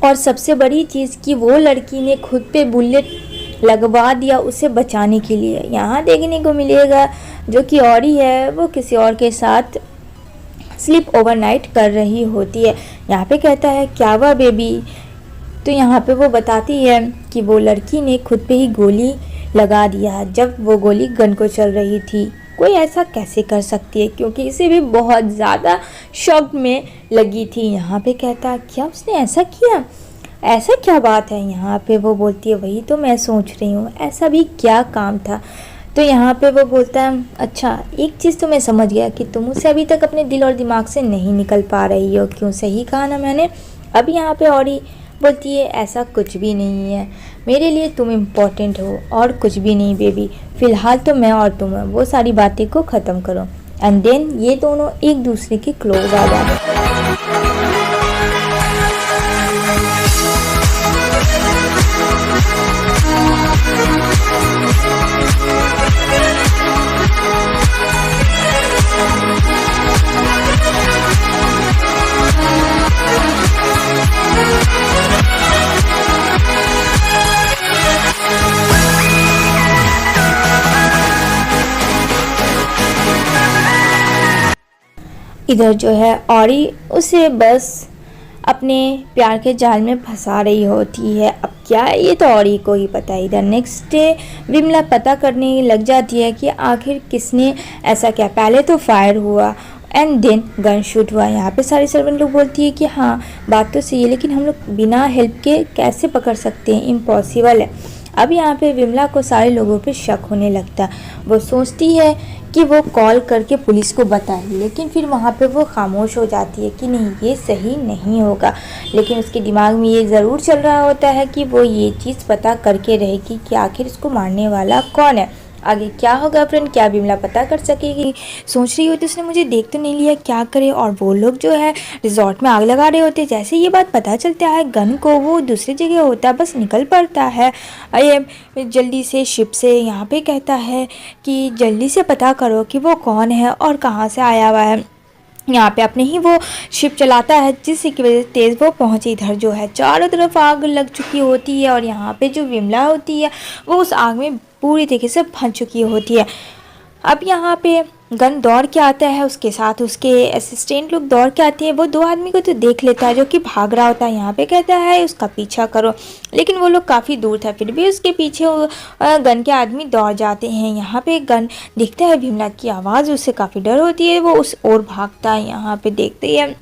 और सबसे बड़ी चीज़ कि वो लड़की ने खुद पे बुलेट लगवा दिया उसे बचाने के लिए। यहाँ देखने को मिलेगा जो कि ऑडी है वो किसी और के साथ स्लीप ओवरनाइट कर रही होती है। यहाँ पे कहता है क्या हुआ बेबी, तो यहाँ पे वो बताती है कि वो लड़की ने खुद पे ही गोली लगा दिया जब वो गोली गन को चल रही थी। कोई ऐसा कैसे कर सकती है, क्योंकि इसे भी बहुत ज़्यादा शॉक में लगी थी। यहाँ पे कहता क्या उसने ऐसा किया, ऐसा क्या बात है। यहाँ पे वो बोलती है वही तो मैं सोच रही हूँ, ऐसा भी क्या काम था। तो यहाँ पे वो बोलता है अच्छा एक चीज़ तो मैं समझ गया कि तुम उसे अभी तक अपने दिल और दिमाग से नहीं निकल पा रही हो। क्यों, सही कहा ना मैंने। अब यहाँ पे ऑडी बोलती है ऐसा कुछ भी नहीं है, मेरे लिए तुम इम्पोर्टेंट हो और कुछ भी नहीं बेबी। फ़िलहाल तो मैं और तुम है, वो सारी बातें को ख़त्म करो। एंड देन ये दोनों एक दूसरे के क्लोज आ जाते। इधर जो है ऑडी उसे बस अपने प्यार के जाल में फंसा रही होती है। अब क्या है ये तो ऑडी को ही पता है। इधर नेक्स्ट डे विमला पता करने लग जाती है कि आखिर किसने ऐसा किया। पहले तो फायर हुआ एंड देन गन शूट हुआ। यहाँ पे सारी सर्वेंट लोग बोलती है कि हाँ बात तो सही है, लेकिन हम लोग बिना हेल्प के कैसे पकड़ सकते हैं, इम्पॉसिबल है। अब यहाँ पे विमला को सारे लोगों पे शक होने लगता है। वो सोचती है कि वो कॉल करके पुलिस को बताए, लेकिन फिर वहाँ पे वो खामोश हो जाती है कि नहीं ये सही नहीं होगा। लेकिन उसके दिमाग में ये ज़रूर चल रहा होता है कि वो ये चीज़ पता करके रहेगी कि आखिर इसको मारने वाला कौन है। आगे क्या होगा फ्रेंड, क्या विमला पता कर सकेगी। सोच रही होती उसने मुझे देख तो नहीं लिया, क्या करे। और वो लोग जो है रिजॉर्ट में आग लगा रहे होते। जैसे ये बात पता चलता है गन को, वो दूसरी जगह होता है, बस निकल पड़ता है ये जल्दी से शिप से। यहाँ पे कहता है कि जल्दी से पता करो कि वो कौन है और कहाँ से आया हुआ है। यहाँ पे अपने ही वो शिप चलाता है, जिसकी वजह से तेज़ वो पहुँचे। इधर जो है चारों तरफ आग लग चुकी होती है और यहाँ पे जो विमला होती है वो उस आग में पूरी तरीके से फंस चुकी होती है। अब यहाँ पे गन दौड़ के आता है, उसके साथ उसके असिस्टेंट लोग दौड़ के आते हैं। वो दो आदमी को तो देख लेता है जो कि भाग रहा होता है। यहाँ पे कहता है उसका पीछा करो, लेकिन वो लोग काफ़ी दूर था, फिर भी उसके पीछे गन के आदमी दौड़ जाते हैं। यहाँ पे गन दिखता है विमला की आवाज़, उससे काफ़ी डर होती है, वो उस ओर भागता है। यहाँ पे देखते हैं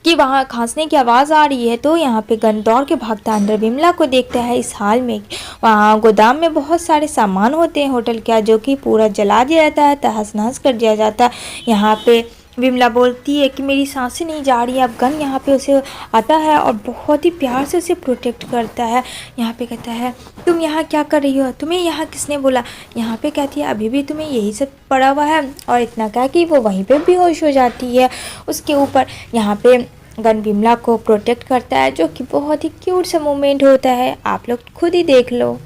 कि वहाँ खांसने की आवाज़ आ रही है, तो यहाँ पे गन दौड़ के भागता अंदर विमला को देखता है इस हाल में। वहाँ गोदाम में बहुत सारे सामान होते हैं होटल का, जो कि पूरा जला दिया जाता है, तहस नहस कर दिया जाता है। यहाँ पे विमला बोलती है कि मेरी सांसें नहीं जा रही है। अब गन यहाँ पे उसे आता है और बहुत ही प्यार से उसे प्रोटेक्ट करता है। यहाँ पे कहता है तुम यहाँ क्या कर रही हो, तुम्हें यहाँ किसने बोला। यहाँ पे कहती है अभी भी तुम्हें यही सब पड़ा हुआ है, और इतना कह कि वो वहीं पे बेहोश हो जाती है उसके ऊपर। यहाँ पे गन विमला को प्रोटेक्ट करता है, जो कि बहुत ही क्यूट सा मोमेंट होता है, आप लोग खुद ही देख लो।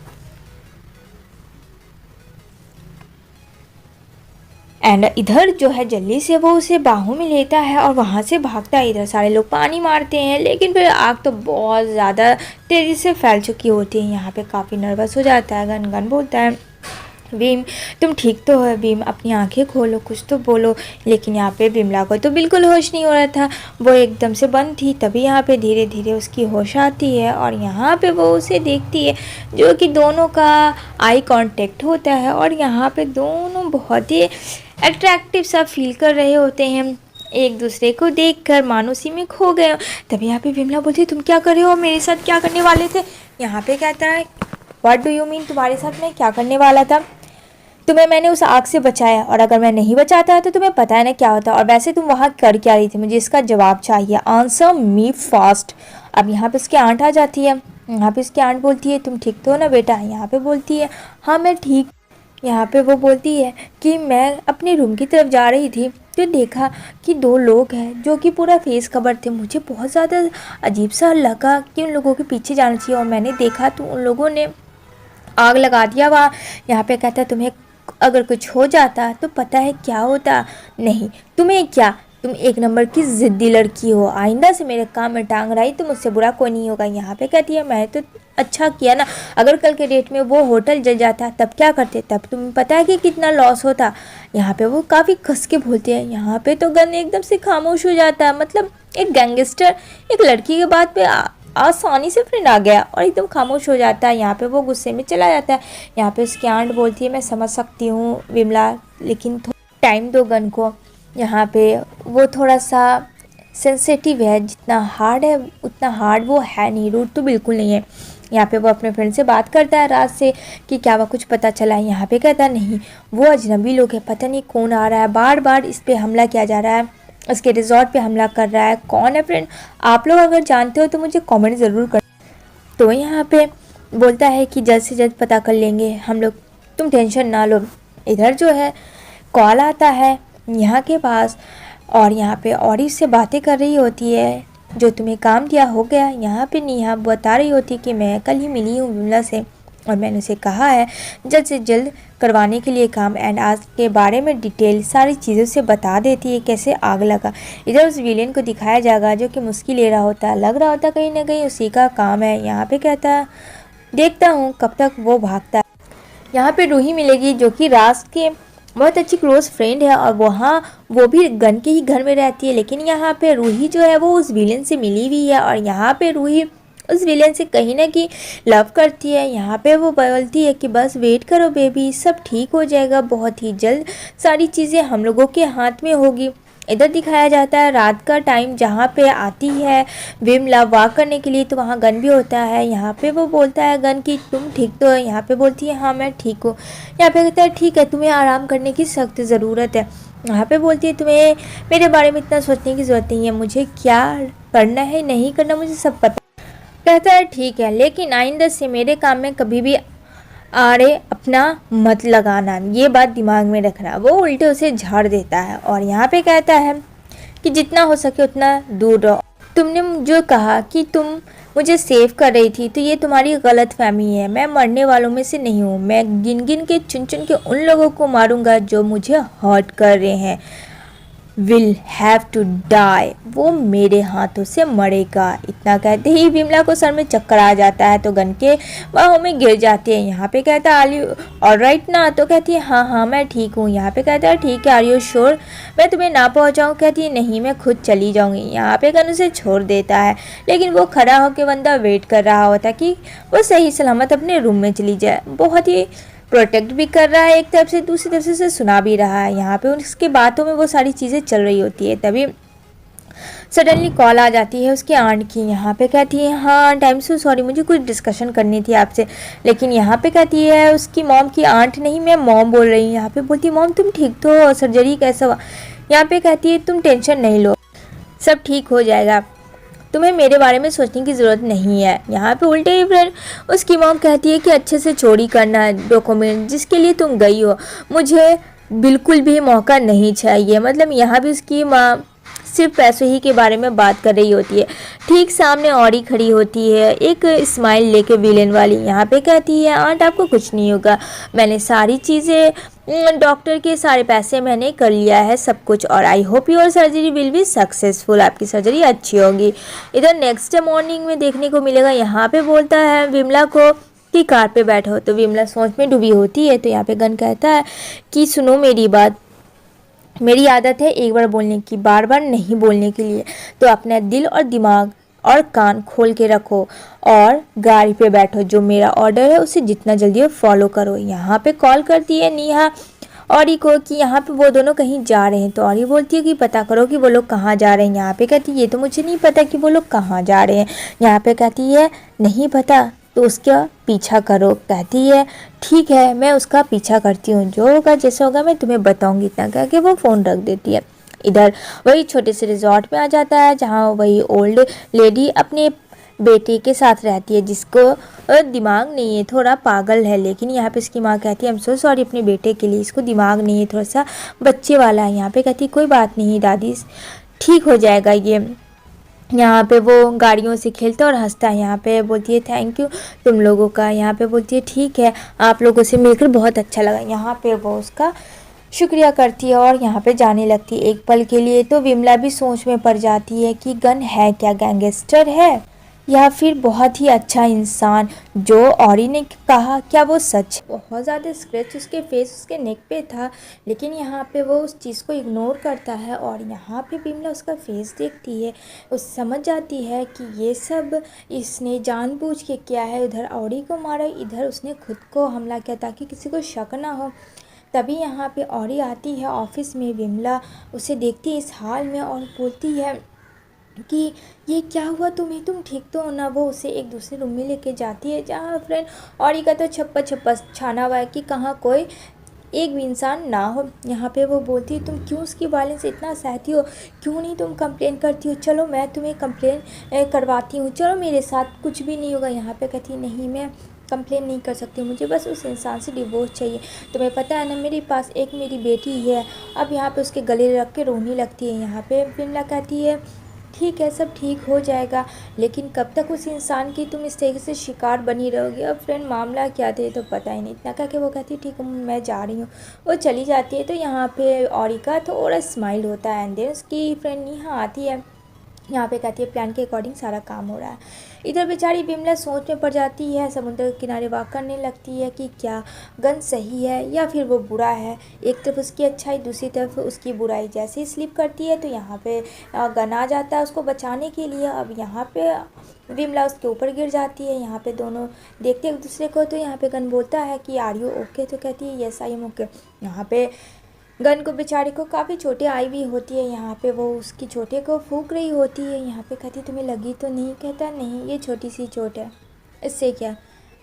एंड इधर जो है जल्दी से वो उसे बाहों में लेता है और वहाँ से भागता है। इधर सारे लोग पानी मारते हैं, लेकिन फिर आग तो बहुत ज़्यादा तेज़ी से फैल चुकी होती है। यहाँ पे काफ़ी नर्वस हो जाता है। गन बोलता है भीम तुम ठीक तो हो, भीम अपनी आंखें खोलो, कुछ तो बोलो। लेकिन यहाँ पे विमला को तो बिल्कुल होश नहीं हो रहा था, वो एकदम से बंद थी। तभी यहाँ पे धीरे धीरे उसकी होश आती है और यहाँ पे वो उसे देखती है, जो कि दोनों का आई कांटेक्ट होता है और यहाँ पे दोनों बहुत ही अट्रैक्टिव सा फील कर रहे होते हैं, एक दूसरे को देखकर मानो उसी में खो गए। तभी यहाँ पे विमला बोलती है तुम क्या कर रहे हो, मेरे साथ क्या करने वाले थे। यहाँ पे कहता है व्हाट डू यू मीन, तुम्हारे साथ मैं क्या करने वाला था, तुम्हें मैंने उस आग से बचाया, और अगर मैं नहीं बचाता तो तुम्हें पता है ना क्या होता। और वैसे तुम वहाँ कर क्या रही थी, मुझे इसका जवाब चाहिए, आंसर मी फास्ट। अब यहाँ पे उसकी आंट आ जाती है। यहाँ पे उसकी आंट बोलती है तुम ठीक तो हो ना बेटा। यहाँ पे बोलती है हाँ मैं ठीक। यहाँ पे वो बोलती है कि मैं अपने रूम की तरफ जा रही थी तो देखा कि दो लोग हैं जो कि पूरा फेस कवर थे। मुझे बहुत ज़्यादा अजीब सा लगा कि उन लोगों के पीछे जाना चाहिए, और मैंने देखा तो उन लोगों ने आग लगा दिया वहाँ। यहाँ पे कहता है तुम्हें अगर कुछ हो जाता तो पता है क्या होता। नहीं तुम्हें क्या, तुम एक नंबर की ज़िद्दी लड़की हो, आइंदा से मेरे काम में टांग रही तो मुझसे बुरा कोई नहीं होगा। यहाँ पे कहती है मैं तो अच्छा किया ना, अगर कल के डेट में वो होटल जल जाता तब क्या करते, तब तुम्हें पता है कि कितना लॉस होता। यहाँ पे वो काफ़ी खस के बोलते हैं। यहाँ पे तो गन एकदम से खामोश हो जाता है, मतलब एक गैंगस्टर एक लड़की के बात पे आसानी से फ्रेंड आ गया और एकदम खामोश हो जाता है। यहाँ पे वो गुस्से में चला जाता है। यहाँ पे उसकी आंट बोलती है मैं समझ सकती हूँ विमला, लेकिन टाइम दो गन को। यहाँ पे वो थोड़ा सा सेंसिटिव है, जितना हार्ड है उतना हार्ड वो है नहीं, रूट तो बिल्कुल नहीं है। यहाँ पे वो अपने फ्रेंड से बात करता है रात से कि क्या वो कुछ पता चला है। यहाँ पे कहता नहीं वो अजनबी लोग है, पता नहीं कौन आ रहा है, बार बार इस पर हमला किया जा रहा है, उसके रिजॉर्ट पे हमला कर रहा है। कौन है फ्रेंड, आप लोग अगर जानते हो तो मुझे कमेंट ज़रूर कर। तो यहाँ पे बोलता है कि जल्द से जल्द पता कर लेंगे हम लोग, तुम टेंशन ना लो। इधर जो है कॉल आता है यहाँ के पास, और यहाँ पे औरी से बातें कर रही होती है, जो तुम्हें काम दिया हो गया। यहाँ पे नेहा बता रही होती है कि मैं कल ही मिली हूँ विमला से और मैंने उसे कहा है जल्द से जल्द करवाने के लिए काम, एंड आज के बारे में डिटेल सारी चीज़ों से बता देती है कैसे आग लगा। इधर उस विलेन को दिखाया जाएगा जो कि मुश्किल ले रहा होता है, लग रहा होता कहीं ना कहीं उसी का काम है। यहाँ पे कहता है देखता हूँ कब तक वो भागता है। यहाँ पे रूही मिलेगी जो कि राज के बहुत अच्छी क्लोज फ्रेंड है, और वहाँ वो भी गन के ही घर में रहती है। लेकिन यहाँ पे रूही जो है वो उस विलेन से मिली हुई है, और यहाँ पे रूही उस विलेन से कहीं ना कहीं लव करती है। यहाँ पे वो बोलती है कि बस वेट करो बेबी, सब ठीक हो जाएगा, बहुत ही जल्द सारी चीज़ें हम लोगों के हाथ में होगी। इधर दिखाया जाता है रात का टाइम, जहाँ पे आती है विमला वॉक करने के लिए, तो वहाँ गन भी होता है। यहाँ पे वो बोलता है गन कि तुम ठीक तो है। यहाँ पे बोलती है हाँ मैं ठीक हूँ। यहाँ पे कहता है ठीक है, तुम्हें आराम करने की सख्त ज़रूरत है। यहाँ पे बोलती है तुम्हें मेरे बारे में इतना सोचने की ज़रूरत नहीं है, मुझे क्या करना है नहीं करना मुझे सब पता। कहता है ठीक है, लेकिन आइंदा से मेरे काम में कभी भी आड़े अपना मत लगाना, ये बात दिमाग में रखना। वो उल्टे उसे झाड़ देता है और यहाँ पे कहता है कि जितना हो सके उतना दूर रहो। तुमने जो कहा कि तुम मुझे सेव कर रही थी तो ये तुम्हारी गलत फहमी है, मैं मरने वालों में से नहीं हूँ। मैं गिन गिन के चुन चुन के उन लोगों को मारूंगा जो मुझे हर्ट कर रहे हैं। विल हैव टू डाई, वो मेरे हाथों से मरेगा। इतना कहते ही विमला को सर में चक्कर आ जाता है तो गन के बाहों में गिर जाती है। यहाँ पे कहता है आर यू ऑलराइट ना, तो कहती है हाँ हाँ मैं ठीक हूँ। यहाँ पे कहता है ठीक है, आर यू श्योर मैं तुम्हें ना पहुँचाऊँ। कहती है नहीं मैं खुद चली जाऊँगी। यहाँ पे गन उसे छोड़ देता है, लेकिन वो खड़ा होकर बंदा वेट कर रहा होता कि वो सही सलामत अपने रूम में चली जाए। बहुत ही प्रोटेक्ट भी कर रहा है एक तरफ से, दूसरी तरफ से उसे सुना भी रहा है। यहाँ पे उसके बातों में वो सारी चीज़ें चल रही होती है। तभी सडनली कॉल आ जाती है उसकी आंट की। यहाँ पे कहती है हाँ aunt I am so sorry, मुझे कुछ डिस्कशन करनी थी आपसे। लेकिन यहाँ पे कहती है उसकी मॉम की आंट नहीं, मैं मॉम बोल रही हूँ। यहाँ पे बोलती है मॉम तुम ठीक तो हो, सर्जरी कैसा हुआ। यहाँ पे कहती है तुम टेंशन नहीं लो, सब ठीक हो जाएगा, तुम्हें मेरे बारे में सोचने की ज़रूरत नहीं है। यहाँ पे उल्टे ही फ्रेंड उसकी मॉम कहती है कि अच्छे से चोरी करना डॉक्यूमेंट जिसके लिए तुम गई हो, मुझे बिल्कुल भी मौका नहीं चाहिए। मतलब यहाँ भी उसकी माँ सिर्फ पैसों ही के बारे में बात कर रही होती है। ठीक सामने औरी खड़ी होती है एक स्माइल लेके विलेन वाली। यहाँ पे कहती है आंट आपको कुछ नहीं होगा, मैंने सारी चीज़ें डॉक्टर के सारे पैसे मैंने कर लिया है सब कुछ, और I hope your surgery will be successful, आपकी सर्जरी अच्छी होगी। इधर नेक्स्ट डे मॉर्निंग में देखने को मिलेगा, यहाँ पे बोलता है विमला को कि कार पे बैठो, तो विमला सोच में डूबी होती है। तो यहाँ पे गन कहता है कि सुनो मेरी बात, मेरी आदत है एक बार बोलने की, बार बार नहीं बोलने के लिए, तो अपना दिल और दिमाग और कान खोल के रखो और गाड़ी पे बैठो, जो मेरा ऑर्डर है उसे जितना जल्दी हो फॉलो करो। यहाँ पे कॉल करती है नेहा औरी को कि यहाँ पे वो दोनों कहीं जा रहे हैं, तो औरी बोलती है कि पता करो कि वो लोग कहाँ जा रहे हैं। यहाँ पे कहती है ये तो मुझे नहीं पता कि वो लोग कहाँ जा रहे हैं। यहाँ पे कहती है नहीं पता तो उसका पीछा करो। कहती है ठीक है मैं उसका पीछा करती हूँ, जो होगा जैसा होगा मैं तुम्हें बताऊँगी। इतना कह के वो फ़ोन रख देती है। इधर वही छोटे से रिजॉर्ट में आ जाता है जहाँ वही ओल्ड लेडी अपने बेटे के साथ रहती है, जिसको दिमाग नहीं है, थोड़ा पागल है। लेकिन यहाँ पे इसकी माँ कहती है आई एम सो सॉरी अपने बेटे के लिए, इसको दिमाग नहीं है, थोड़ा सा बच्चे वाला है। यहाँ पे कहती है कोई बात नहीं दादी, ठीक हो जाएगा ये। यहाँ पे वो गाड़ियों से खेलता और हंसता है। यहाँ पे बोलती है थैंक यू तुम लोगों का। यहाँ पे बोलती है ठीक है आप लोगों से मिलकर बहुत अच्छा लगा। यहाँ पे वो उसका शुक्रिया करती है और यहाँ पे जाने लगती है। एक पल के लिए तो विमला भी सोच में पड़ जाती है कि गन है क्या, गैंगस्टर है या फिर बहुत ही अच्छा इंसान। जो औरी ने कहा क्या वो सच? बहुत ज़्यादा स्क्रैच उसके फेस उसके नेक पे था, लेकिन यहाँ पे वो उस चीज़ को इग्नोर करता है। और यहाँ पे विमला उसका फेस देखती है, उस समझ जाती है कि ये सब इसने जानबूझ के किया है। उधर औरी को मारा, इधर उसने खुद को हमला किया ताकि किसी को शक ना हो। तभी यहाँ पे औरी आती है ऑफिस में। विमला उसे देखती है इस हाल में और बोलती है कि ये क्या हुआ तुम्हें, तुम ठीक तो हो ना। वो उसे एक दूसरे रूम में लेके जाती है जहाँ फ्रेंड औरी का तो छप्पा छप्पा छाना हुआ है कि कहाँ कोई एक भी इंसान ना हो। यहाँ पे वो बोलती है तुम क्यों उसकी वायलेंस इतना सहती हो, क्यों नहीं तुम कंप्लेन करती हो, चलो मैं तुम्हें कंप्लेन करवाती हूँ, चलो मेरे साथ कुछ भी नहीं होगा। यहाँ पे कहती है नहीं मैं कंप्लेन नहीं कर सकती, मुझे बस उस इंसान से डिवोर्स चाहिए। तुम्हें पता है ना मेरे पास एक मेरी बेटी है। अब यहाँ पे उसके गले रख के रोने लगती है। यहाँ पे विमला कहती है ठीक है सब ठीक हो जाएगा, लेकिन कब तक उस इंसान की तुम इस तरीके से शिकार बनी रहोगी। अब फ्रेंड मामला क्या थे तो पता ही नहीं। इतना कह के वो कहती है ठीक है मैं जा रही हूँ। वो चली जाती है। तो यहाँ पे औरी का थोड़ा स्माइल होता है एंड देन उसकी फ्रेंड नेहा आती है। यहाँ पे कहती है प्लान के अकॉर्डिंग सारा काम हो रहा है। इधर बेचारी विमला सोच में पड़ जाती है, समुद्र के किनारे वॉक करने लगती है कि क्या गन सही है या फिर वो बुरा है। एक तरफ उसकी अच्छाई, दूसरी तरफ उसकी बुराई। जैसे ही स्लिप करती है तो यहाँ पे गन आ जाता है उसको बचाने के लिए। अब यहाँ पे विमला उसके ऊपर गिर जाती है। यहाँ पे दोनों देखते एक दूसरे को। तो यहाँ पे गन बोलता है कि आर यू ओके, तो कहती है यस आई एम ओके। यहाँ पे गन को बेचारे को काफ़ी चोटें आई हुई होती है। यहाँ पे वो उसकी चोटें को फूंक रही होती है। यहाँ पे कहती तुम्हें लगी तो नहीं? कहता नहीं ये छोटी सी चोट है, इससे क्या,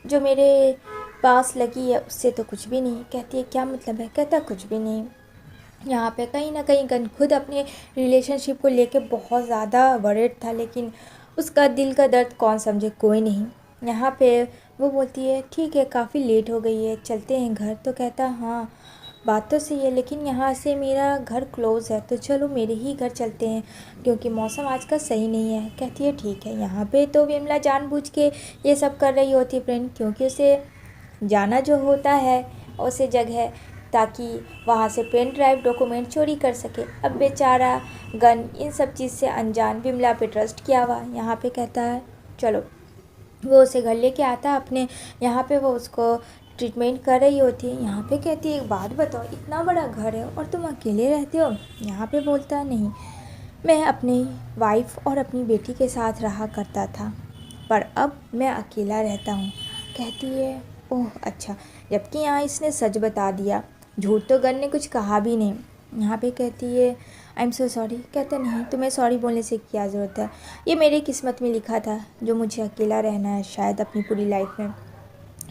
जो मेरे पास लगी है उससे तो कुछ भी नहीं। कहती है क्या मतलब है? कहता कुछ भी नहीं। यहाँ पे कहीं ना कहीं गन खुद अपने रिलेशनशिप को लेके बहुत ज़्यादा वरिड था, लेकिन उसका दिल का दर्द कौन समझे, कोई नहीं। यहाँ पे वो बोलती है ठीक है काफ़ी लेट हो गई है चलते हैं घर। तो कहता हाँ बात तो सही है, लेकिन यहाँ से मेरा घर क्लोज़ है तो चलो मेरे ही घर चलते हैं क्योंकि मौसम आज का सही नहीं है। कहती है ठीक है। यहाँ पे तो विमला जानबूझ के ये सब कर रही होती है फ्रेंड, क्योंकि उसे जाना जो होता है उसे जगह ताकि वहाँ से पेन ड्राइव डॉक्यूमेंट चोरी कर सके। अब बेचारा गन इन सब चीज़ से अनजान विमला पे ट्रस्ट किया हुआ। यहाँ पे कहता है चलो, वो उसे घर लेके आता है अपने। यहाँ पे वो उसको ट्रीटमेंट कर रही होती है। यहाँ पे कहती है एक बात बताओ, इतना बड़ा घर है और तुम अकेले रहते हो? यहाँ पे बोलता है नहीं, मैं अपनी वाइफ और अपनी बेटी के साथ रहा करता था पर अब मैं अकेला रहता हूँ। कहती है ओह अच्छा, जबकि यहाँ इसने सच बता दिया, झूठ तो गन ने कुछ कहा भी नहीं। यहाँ पे कहती है आई एम सो सॉरी। कहता नहीं तुम्हें सॉरी बोलने से क्या ज़रूरत है, ये मेरी किस्मत में लिखा था जो मुझे अकेला रहना है शायद अपनी पूरी लाइफ में।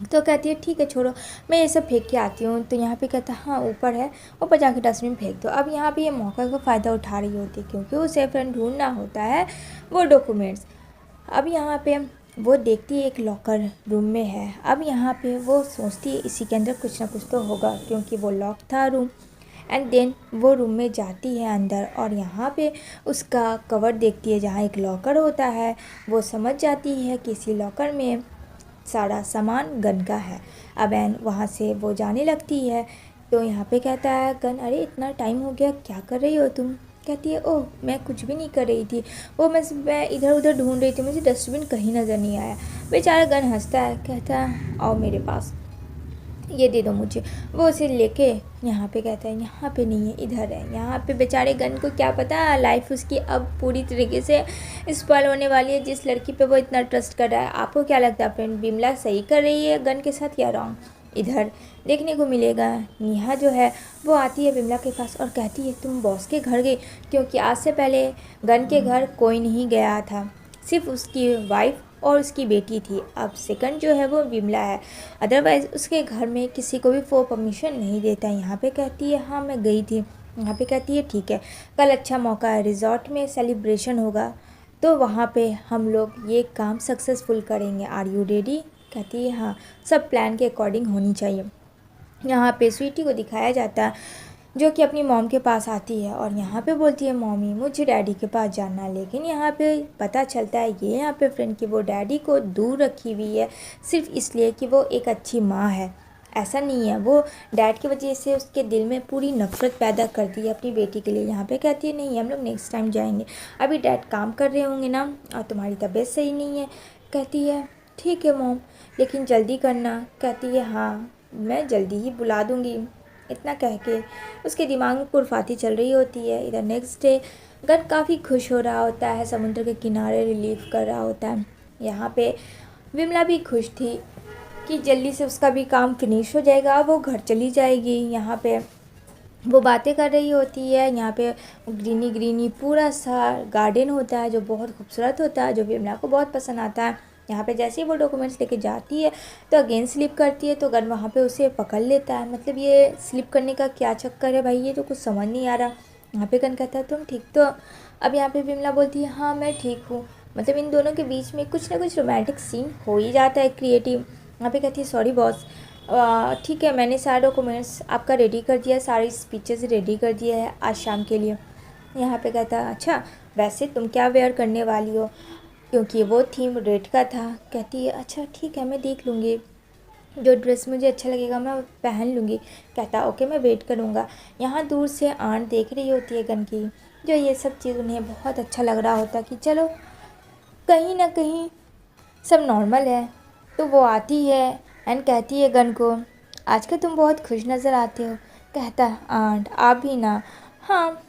तो कहती है ठीक है छोड़ो, मैं ये सब फेंक के आती हूँ। तो यहाँ पे कहता है हाँ ऊपर है, ऊपर जाके डस्टबिन फेंक दो। अब यहाँ पे ये मौका का फ़ायदा उठा रही होती है क्योंकि उसे फ्रेंड ढूंढना होता है वो डॉक्यूमेंट्स। अब यहाँ पे वो देखती है एक लॉकर रूम में है। अब यहाँ पे वो सोचती है इसी के अंदर कुछ ना कुछ तो होगा क्योंकि वो लॉक था रूम। एंड देन वो रूम में जाती है अंदर और यहाँ पे उसका कवर देखती है जहाँ एक लॉकर होता है। वो समझ जाती है कि इसी लॉकर में सारा सामान गन का है। अब एन वहाँ से वो जाने लगती है। तो यहाँ पे कहता है गन, अरे इतना टाइम हो गया, क्या कर रही हो तुम? कहती है ओह मैं कुछ भी नहीं कर रही थी, वो मैं इधर उधर ढूंढ रही थी, मुझे डस्टबिन कहीं नज़र नहीं आया। बेचारा गन हंसता है, कहता है आओ मेरे पास, ये दे दो मुझे। वो उसे लेके यहाँ पे कहता है यहाँ पे नहीं है, इधर है। यहाँ पे बेचारे गन को क्या पता लाइफ उसकी अब पूरी तरीके से स्पॉइल होने वाली है जिस लड़की पे वो इतना ट्रस्ट कर रहा है। आपको क्या लगता है फ्रेंड, बिमला सही कर रही है गन के साथ या रॉन्ग? इधर देखने को मिलेगा। नेहा जो है वो आती है बिमला के पास और कहती है तुम बॉस के घर गई, क्योंकि आज से पहले गन के घर कोई नहीं गया था, सिर्फ उसकी वाइफ और उसकी बेटी थी। अब सेकंड जो है वो बिमला है, अदरवाइज़ उसके घर में किसी को भी वो परमिशन नहीं देता। यहाँ पे कहती है हाँ मैं गई थी। यहाँ पे कहती है ठीक है, कल अच्छा मौका है, रिजॉर्ट में सेलिब्रेशन होगा तो वहाँ पे हम लोग ये काम सक्सेसफुल करेंगे। Are you ready? कहती है हाँ, सब प्लान के अकॉर्डिंग होनी चाहिए। यहाँ पे स्वीटी को दिखाया जाता है जो कि अपनी मॉम के पास आती है और यहाँ पे बोलती है मॉमी मुझे डैडी के पास जाना है। लेकिन यहाँ पे पता चलता है ये यहाँ पे फ्रेंड की वो डैडी को दूर रखी हुई है सिर्फ इसलिए कि वो एक अच्छी माँ है। ऐसा नहीं है, वो डैड की वजह से उसके दिल में पूरी नफ़रत पैदा कर दी है अपनी बेटी के लिए। यहाँ पे कहती है नहीं हम लोग नेक्स्ट टाइम जाएंगे, अभी डैड काम कर रहे होंगे ना और तुम्हारी तबीयत सही नहीं है। कहती है ठीक है मॉम लेकिन जल्दी करना। कहती है हाँ मैं जल्दी ही बुला दूँगी। इतना कह के उसके दिमाग में कुरफाती चल रही होती है। इधर नेक्स्ट डे गन काफ़ी खुश हो रहा होता है, समुद्र के किनारे रिलीफ कर रहा होता है। यहाँ पे विमला भी खुश थी कि जल्दी से उसका भी काम फिनिश हो जाएगा, वो घर चली जाएगी। यहाँ पे वो बातें कर रही होती है। यहाँ पे ग्रीनी ग्रीनी पूरा सा गार्डन होता है जो बहुत खूबसूरत होता है, जो विमला को बहुत पसंद आता है। यहाँ पे जैसे ही वो डॉक्यूमेंट्स लेके जाती है तो अगेन स्लिप करती है तो गन वहाँ पे उसे पकड़ लेता है। मतलब ये स्लिप करने का क्या चक्कर है भाई, ये तो कुछ समझ नहीं आ रहा। यहाँ पे गन कहता है तुम ठीक तो? अब यहाँ पे विमला बोलती है हाँ मैं ठीक हूँ। मतलब इन दोनों के बीच में कुछ ना कुछ रोमांटिक सीन हो ही जाता है क्रिएटिव। यहाँ पे कहती है सॉरी बॉस, ठीक है मैंने सारे डॉक्यूमेंट्स आपका रेडी कर दिया, सारी स्पीचेस रेडी कर दिया है आज शाम के लिए। यहाँ पे कहता है अच्छा वैसे तुम क्या वेयर करने वाली हो, क्योंकि वो थीम रेड का था। कहती है अच्छा ठीक है मैं देख लूँगी, जो ड्रेस मुझे अच्छा लगेगा मैं पहन लूँगी। कहता ओके मैं वेट करूँगा। यहाँ दूर से आंट देख रही होती है गन की, जो ये सब चीज़ उन्हें बहुत अच्छा लग रहा होता कि चलो कहीं ना कहीं सब नॉर्मल है। तो वो आती है एंड कहती है गन को आजकल तुम बहुत खुश नज़र आते हो। कहता है आंट आप भी ना। हाँ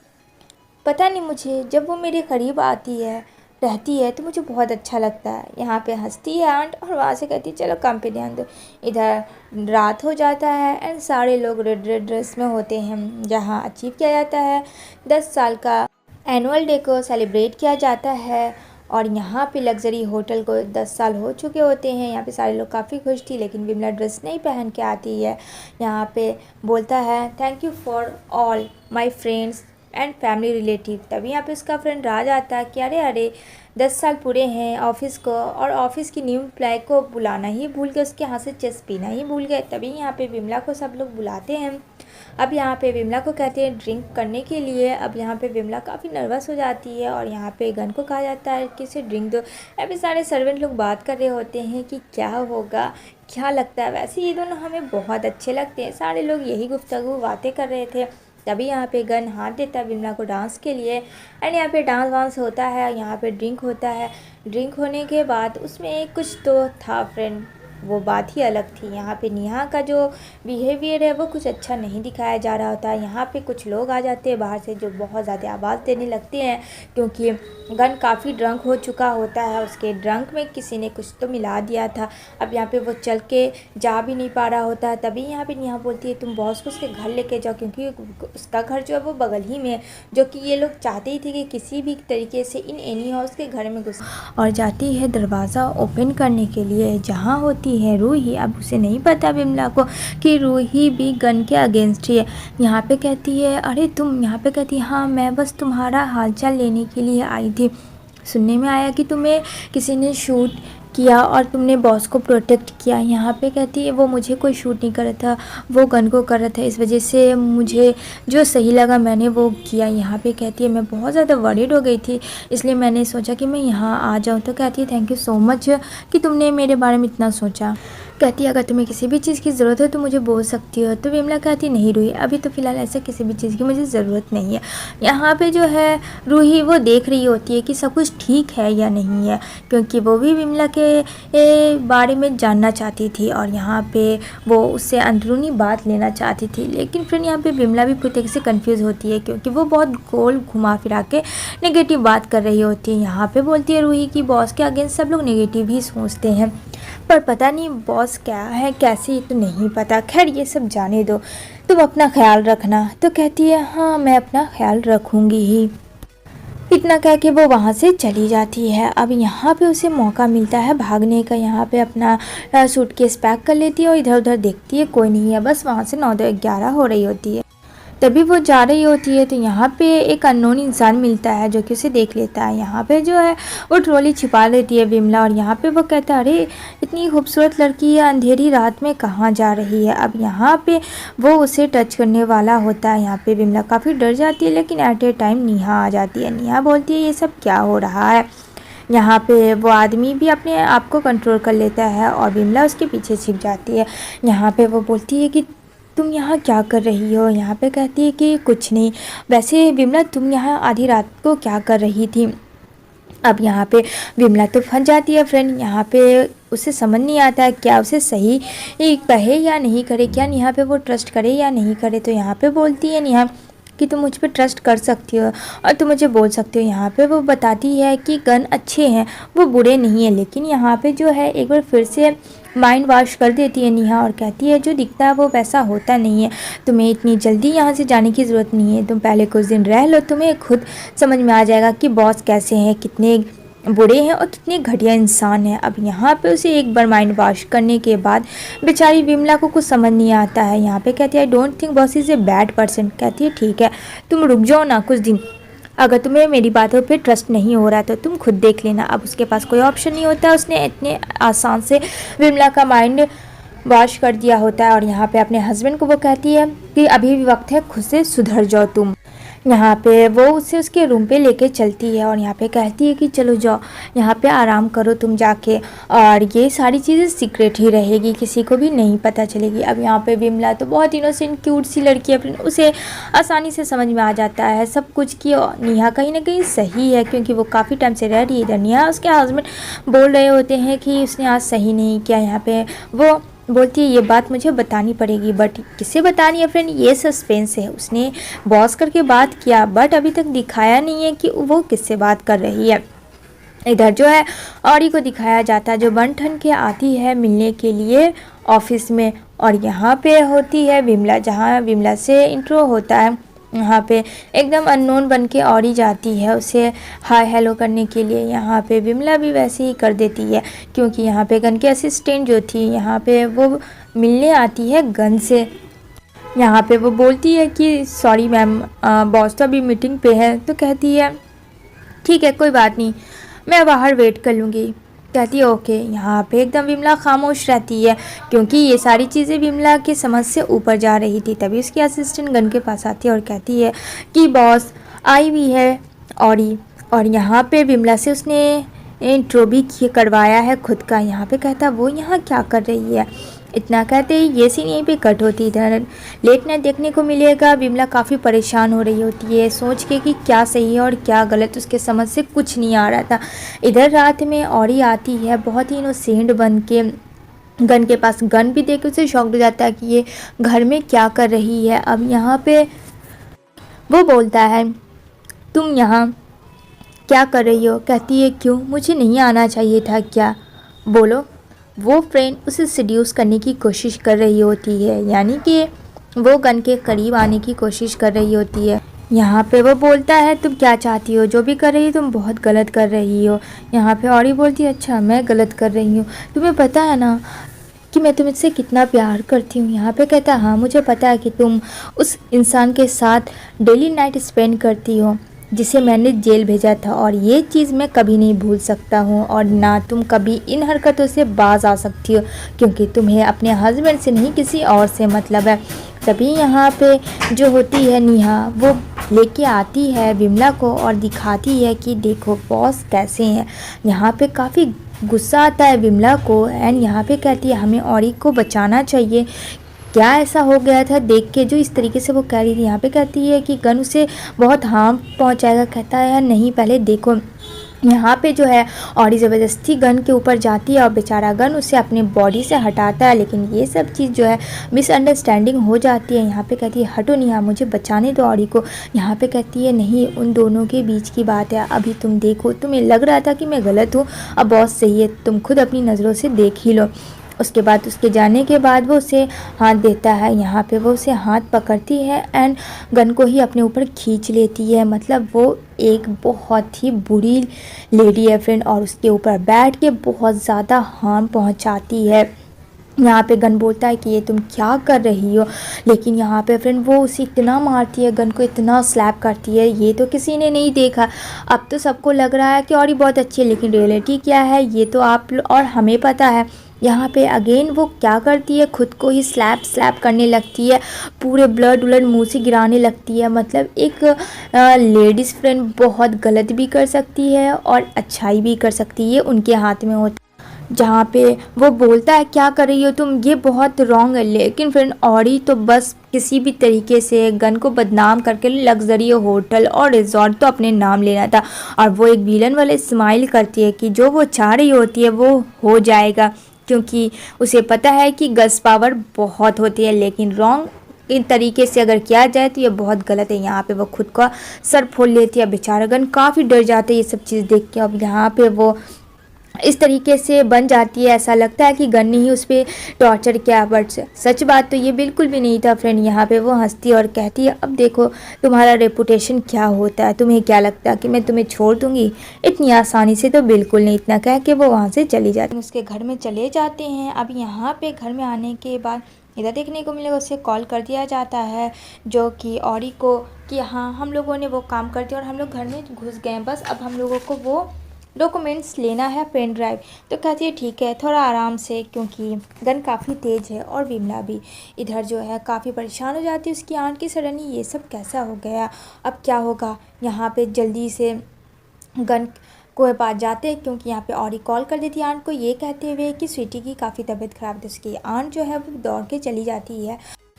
पता नहीं मुझे जब वो मेरे करीब आती है रहती है तो मुझे बहुत अच्छा लगता है। यहाँ पे हंसती है आंट और वहाँ से कहती है चलो काम पे ध्यान दो। इधर रात हो जाता है एंड सारे लोग रेड रेड ड्रेस में होते हैं जहाँ अचीव किया जाता है 10 साल का एनुअल डे को सेलिब्रेट किया जाता है। और यहाँ पे लग्जरी होटल को 10 साल हो चुके होते हैं। यहाँ पे सारे लोग काफ़ी खुश थी लेकिन विमला ड्रेस नहीं पहन के आती है। यहाँ पे बोलता है thank you for all my friends and family relative. तभी यहाँ पे उसका फ्रेंड राज आता है कि अरे 10 साल पूरे हैं ऑफिस को और ऑफिस की न्यू एम्प्लॉय को बुलाना ही भूल गए, उसके हाथ से चेस पीना ही भूल गए। तभी यहाँ पे विमला को सब लोग बुलाते हैं। अब यहाँ पे विमला को कहते हैं ड्रिंक करने के लिए। अब यहाँ पे विमला काफ़ी नर्वस हो जाती है और यहाँ पे गन को कहा जाता है कि इसे ड्रिंक दो। अभी सारे सर्वेंट लोग बात कर रहे होते हैं कि क्या होगा, क्या लगता है। वैसे ये दोनों हमें बहुत अच्छे लगते हैं, सारे लोग यही गुफ्तगू बातें कर रहे थे। तभी यहाँ पे गन हाथ देता है विमला को डांस के लिए एंड यहाँ पे डांस वांस होता है। यहाँ पे ड्रिंक होता है। ड्रिंक होने के बाद उसमें कुछ तो था फ्रेंड, वो बात ही अलग थी। यहाँ पे नेहा का जो बिहेवियर है वो कुछ अच्छा नहीं दिखाया जा रहा होता है। यहाँ पे कुछ लोग आ जाते हैं बाहर से जो बहुत ज़्यादा आवाज़ देने लगते हैं क्योंकि गन काफ़ी ड्रंक हो चुका होता है। उसके ड्रंक में किसी ने कुछ तो मिला दिया था। अब यहाँ पे वो चल के जा भी नहीं पा रहा होता है। तभी यहाँ पे नेहा बोलती है तुम बॉस को उसके घर लेके जाओ क्योंकि उसका घर जो है वो बगल ही में है, जो कि ये लोग चाहते ही थे कि किसी भी तरीके से इन एनी हाउस के घर में घुस और जाती है दरवाज़ा ओपन करने के लिए। जहाँ होती रही है रूही। अब उसे नहीं पता विमला को कि रूही भी गन के अगेंस्ट ही है। यहाँ पे कहती है अरे तुम, यहाँ पे कहती है हाँ मैं बस तुम्हारा हालचाल लेने के लिए आई थी। सुनने में आया कि तुम्हें किसी ने शूट किया और तुमने बॉस को प्रोटेक्ट किया। यहाँ पे कहती है वो मुझे कोई शूट नहीं कर रहा था, वो गन को कर रहा था, इस वजह से मुझे जो सही लगा मैंने वो किया। यहाँ पे कहती है मैं बहुत ज़्यादा वरीड हो गई थी, इसलिए मैंने सोचा कि मैं यहाँ आ जाऊँ। तो कहती है थैंक यू सो मच कि तुमने मेरे बारे में इतना सोचा। कहती है अगर तुम्हें किसी भी चीज़ की ज़रूरत हो तो मुझे बोल सकती हो। तो विमला कहती नहीं रूही, अभी तो फ़िलहाल ऐसे किसी भी चीज़ की मुझे ज़रूरत नहीं है। यहाँ पे जो है रूही वो देख रही होती है कि सब कुछ ठीक है या नहीं है, क्योंकि वो भी विमला के बारे में जानना चाहती थी और यहाँ पे वो उससे अंदरूनी बात लेना चाहती थी। लेकिन फिर यहाँ पे विमला भी पूरी तरीके से कंफ्यूज होती है, क्योंकि वो बहुत गोल घुमा फिरा के नेगेटिव बात कर रही होती है। यहाँ पे बोलती है रूही कि बॉस के अगेंस्ट सब लोग नेगेटिव ही सोचते हैं, पर पता नहीं बॉस क्या है कैसे ये तो नहीं पता। खैर ये सब जाने दो, तुम अपना ख्याल रखना। तो कहती है हाँ मैं अपना ख्याल रखूँगी ही। इतना कह के वो वहाँ से चली जाती है। अब यहाँ पे उसे मौका मिलता है भागने का। यहाँ पे अपना सूटकेस पैक कर लेती है और इधर उधर देखती है कोई नहीं है। बस वहाँ से 9-11 हो रही होती है, तभी वो जा रही होती है तो यहाँ पे एक अननोन इंसान मिलता है जो कि उसे देख लेता है। यहाँ पे जो है वो ट्रॉली छिपा लेती है विमला और यहाँ पे वो कहता है अरे इतनी खूबसूरत लड़की है अंधेरी रात में कहाँ जा रही है। अब यहाँ पे वो उसे टच करने वाला होता है। यहाँ पे विमला काफ़ी डर जाती है, लेकिन एट ए टाइम नेहा आ जाती है। नेहा बोलती है ये सब क्या हो रहा है। यहाँ पे वो आदमी भी अपने आप को कंट्रोल कर लेता है और विमला उसके पीछे छिप जाती है। यहाँ पे वो बोलती है कि तुम यहाँ क्या कर रही हो। यहाँ पे कहती है कि कुछ नहीं। वैसे विमला तुम यहाँ आधी रात को क्या कर रही थी। अब यहाँ पे विमला तो फंस जाती है फ्रेंड। यहाँ पे उसे समझ नहीं आता है क्या उसे सही कहे या नहीं करे, क्या यहाँ पे वो ट्रस्ट करे या नहीं करे। तो यहाँ पे बोलती है नेहा कि तुम मुझ पर ट्रस्ट कर सकती हो और तुम मुझे बोल सकते हो। यहाँ पे वो बताती है कि गन अच्छे हैं, वो बुरे नहीं है। लेकिन यहाँ पे जो है एक बार फिर से माइंड वॉश कर देती है नेहा और कहती है जो दिखता है वो वैसा होता नहीं है। तुम्हें इतनी जल्दी यहाँ से जाने की ज़रूरत नहीं है, तुम पहले कुछ दिन रह लो, तुम्हें खुद समझ में आ जाएगा कि बॉस कैसे हैं, कितने बुरे हैं और कितने घटिया इंसान हैं। अब यहाँ पे उसे एक बार माइंड वॉश करने के बाद बेचारी विमला को कुछ समझ नहीं आता है। यहाँ पे कहती है I don't think boss is a bad person. कहती है ठीक है तुम रुक जाओ ना कुछ दिन, अगर तुम्हें मेरी बातों पे ट्रस्ट नहीं हो रहा तो तुम खुद देख लेना। अब उसके पास कोई ऑप्शन नहीं होता, उसने इतने आसान से विमला का माइंड वॉश कर दिया होता है। और यहाँ पे अपने हस्बैंड को वो कहती है कि अभी भी वक्त है, खुद से सुधर जाओ तुम। यहाँ पे वो उसे उसके रूम पे लेके चलती है और यहाँ पे कहती है कि चलो जाओ यहाँ पे आराम करो तुम जाके, और ये सारी चीज़ें सीक्रेट ही रहेगी, किसी को भी नहीं पता चलेगी। अब यहाँ पे विमला तो बहुत इनोसेंट क्यूट सी लड़की है, उसे आसानी से समझ में आ जाता है सब कुछ कि नेहा कहीं ना कहीं सही है, क्योंकि वो काफ़ी टाइम से रह रही है इधर। नेहा उसके हस्बैंड बोल रहे होते हैं कि उसने आज सही नहीं किया। यहाँ पे वो बोलती है ये बात मुझे बतानी पड़ेगी, बट किसे बतानी है फ्रेंड, ये सस्पेंस है। उसने बॉस करके बात किया बट अभी तक दिखाया नहीं है कि वो किससे बात कर रही है। इधर जो है औरी को दिखाया जाता है जो बन ठन के आती है मिलने के लिए ऑफिस में, और यहाँ पे होती है विमला, जहाँ विमला से इंट्रो होता है। यहाँ पे एकदम अननोन बन के औरी जाती है उसे हाय हेलो करने के लिए। यहाँ पे विमला भी वैसे ही कर देती है, क्योंकि यहाँ पे गन के असिस्टेंट जो थी यहाँ पे वो मिलने आती है गन से। यहाँ पे वो बोलती है कि सॉरी मैम बॉस तो अभी मीटिंग पे है। तो कहती है ठीक है कोई बात नहीं, मैं बाहर वेट कर लूँगी। कहती है ओके। यहाँ पे एकदम विमला खामोश रहती है, क्योंकि ये सारी चीज़ें विमला के समझ से ऊपर जा रही थी। तभी उसकी असिस्टेंट गन के पास आती है और कहती है कि बॉस आई हुई है औरी, और यहाँ पे विमला से उसने इंट्रो भी करवाया है खुद का। यहाँ पे कहता वो यहाँ क्या कर रही है। इतना कहते ही ये सीन यहीं पे कट होती है। लेट नाइट देखने को मिलेगा। विमला काफ़ी परेशान हो रही होती है सोच के कि क्या सही है और क्या गलत, उसके समझ से कुछ नहीं आ रहा था। इधर रात में औरी आती है बहुत ही इनोसेंट बन के, गन के पास गन भी देख के उसे शॉक हो जाता है कि ये घर में क्या कर रही है। अब यहाँ पे वो बोलता है तुम यहाँ क्या कर रही हो। कहती है क्यों, मुझे नहीं आना चाहिए था क्या, बोलो। वो फ्रेंड उसे सड्यूस करने की कोशिश कर रही होती है, यानी कि वो गन के करीब आने की कोशिश कर रही होती है। यहाँ पे वो बोलता है तुम क्या चाहती हो, जो भी कर रही हो तुम बहुत गलत कर रही हो। यहाँ पे औरी बोलती है अच्छा मैं गलत कर रही हूँ, तुम्हें पता है ना कि मैं तुमसे कितना प्यार करती हूँ। यहाँ पे कहता है हाँ मुझे पता है कि तुम उस इंसान के साथ डेली नाइट स्पेंड करती हो जिसे मैंने जेल भेजा था, और ये चीज़ मैं कभी नहीं भूल सकता हूँ, और ना तुम कभी इन हरकतों से बाज आ सकती हो क्योंकि तुम्हें अपने हस्बैंड से नहीं किसी और से मतलब है। तभी यहाँ पे जो होती है नेहा वो लेके आती है विमला को और दिखाती है कि देखो बॉस कैसे हैं। यहाँ पे काफ़ी गुस्सा आता है विमला को एंड यहाँ पे कहती है हमें औरी को बचाना चाहिए। क्या ऐसा हो गया था देख के जो इस तरीके से वो कह रही थी। यहाँ पे कहती है कि गन उसे बहुत हार्म पहुँचाएगा। कहता है नहीं पहले देखो। यहाँ पे जो है औरी ज़बरदस्ती गन के ऊपर जाती है और बेचारा गन उसे अपनी बॉडी से हटाता है, लेकिन ये सब चीज़ जो है मिसअंडरस्टैंडिंग हो जाती है। यहाँ पे कहती है हटो नेहा मुझे बचाने दो औरी को। यहाँ पे कहती है नहीं उन दोनों के बीच की बात है, अभी तुम देखो तुम्हें लग रहा था कि मैं गलत हूँ, अब बॉस सही है, तुम खुद अपनी नज़रों से देख ही लो। उसके बाद उसके जाने के बाद वो उसे हाथ देता है। यहाँ पे वो उसे हाथ पकड़ती है एंड गन को ही अपने ऊपर खींच लेती है। मतलब वो एक बहुत ही बुरी लेडी है फ्रेंड, और उसके ऊपर बैठ के बहुत ज़्यादा हार्म पहुँचाती है। यहाँ पे गन बोलता है कि ये तुम क्या कर रही हो, लेकिन यहाँ पे फ्रेंड वो उसे इतना मारती है, गन को इतना स्लैप करती है ये तो किसी ने नहीं देखा। अब तो सबको लग रहा है कि और ही बहुत अच्छी है, लेकिन रियलिटी क्या है ये तो आप और हमें पता है। यहाँ पे अगेन वो क्या करती है खुद को ही स्लैप करने लगती है, पूरे ब्लड मुंह से गिराने लगती है। मतलब एक लेडीज़ फ्रेंड बहुत गलत भी कर सकती है और अच्छाई भी कर सकती है, उनके हाथ में होता। जहाँ पे वो बोलता है क्या कर रही हो तुम, ये बहुत रॉन्ग है, लेकिन फ्रेंड औरी तो बस किसी भी तरीके से गन को बदनाम करके लग्जरी होटल और रिजॉर्ट तो अपने नाम लेना था, और वो एक विलन वाले स्माइल करती है कि जो वो चाह रही होती है वो हो जाएगा, क्योंकि उसे पता है कि गस पावर बहुत होती है, लेकिन रॉन्ग इन तरीके से अगर किया जाए तो ये बहुत गलत है। यहाँ पे वो खुद का सर फोड़ लेती है। बेचारा गन काफ़ी डर जाता है ये सब चीज़ देख के। अब यहाँ पे वो इस तरीके से बन जाती है, ऐसा लगता है कि गन ने ही उस पर टॉर्चर किया, बट सच बात तो ये बिल्कुल भी नहीं था फ्रेंड। यहाँ पे वो हंसती है और कहती है अब देखो तुम्हारा रेपुटेशन क्या होता है, तुम्हें क्या लगता है कि मैं तुम्हें छोड़ दूँगी इतनी आसानी से, तो बिल्कुल नहीं। इतना कह के वो वहाँ से चली जाती है, उसके घर में चले जाते हैं। अब यहाँ पे घर में आने के बाद इधर देखने को मिलेगा उसे कॉल कर दिया जाता है जो कि औरी को कि हाँ हम लोगों ने वो काम कर दिया और हम लोग घर में घुस गए हैं, बस अब हम लोगों को वो डॉक्यूमेंट्स लेना है पेन ड्राइव। तो कहती है ठीक है थोड़ा आराम से, क्योंकि गन काफ़ी तेज़ है। और विमला भी इधर जो है काफ़ी परेशान हो जाती है उसकी आंट की सडनली ये सब कैसा हो गया, अब क्या होगा। यहाँ पे जल्दी से गन को पास जाते हैं क्योंकि यहाँ पे औरी कॉल कर देती है आंट को ये कहते हुए कि स्वीटी की काफ़ी तबीयत ख़राब थी। उसकी आंट जो है वो दौड़ के चली जाती है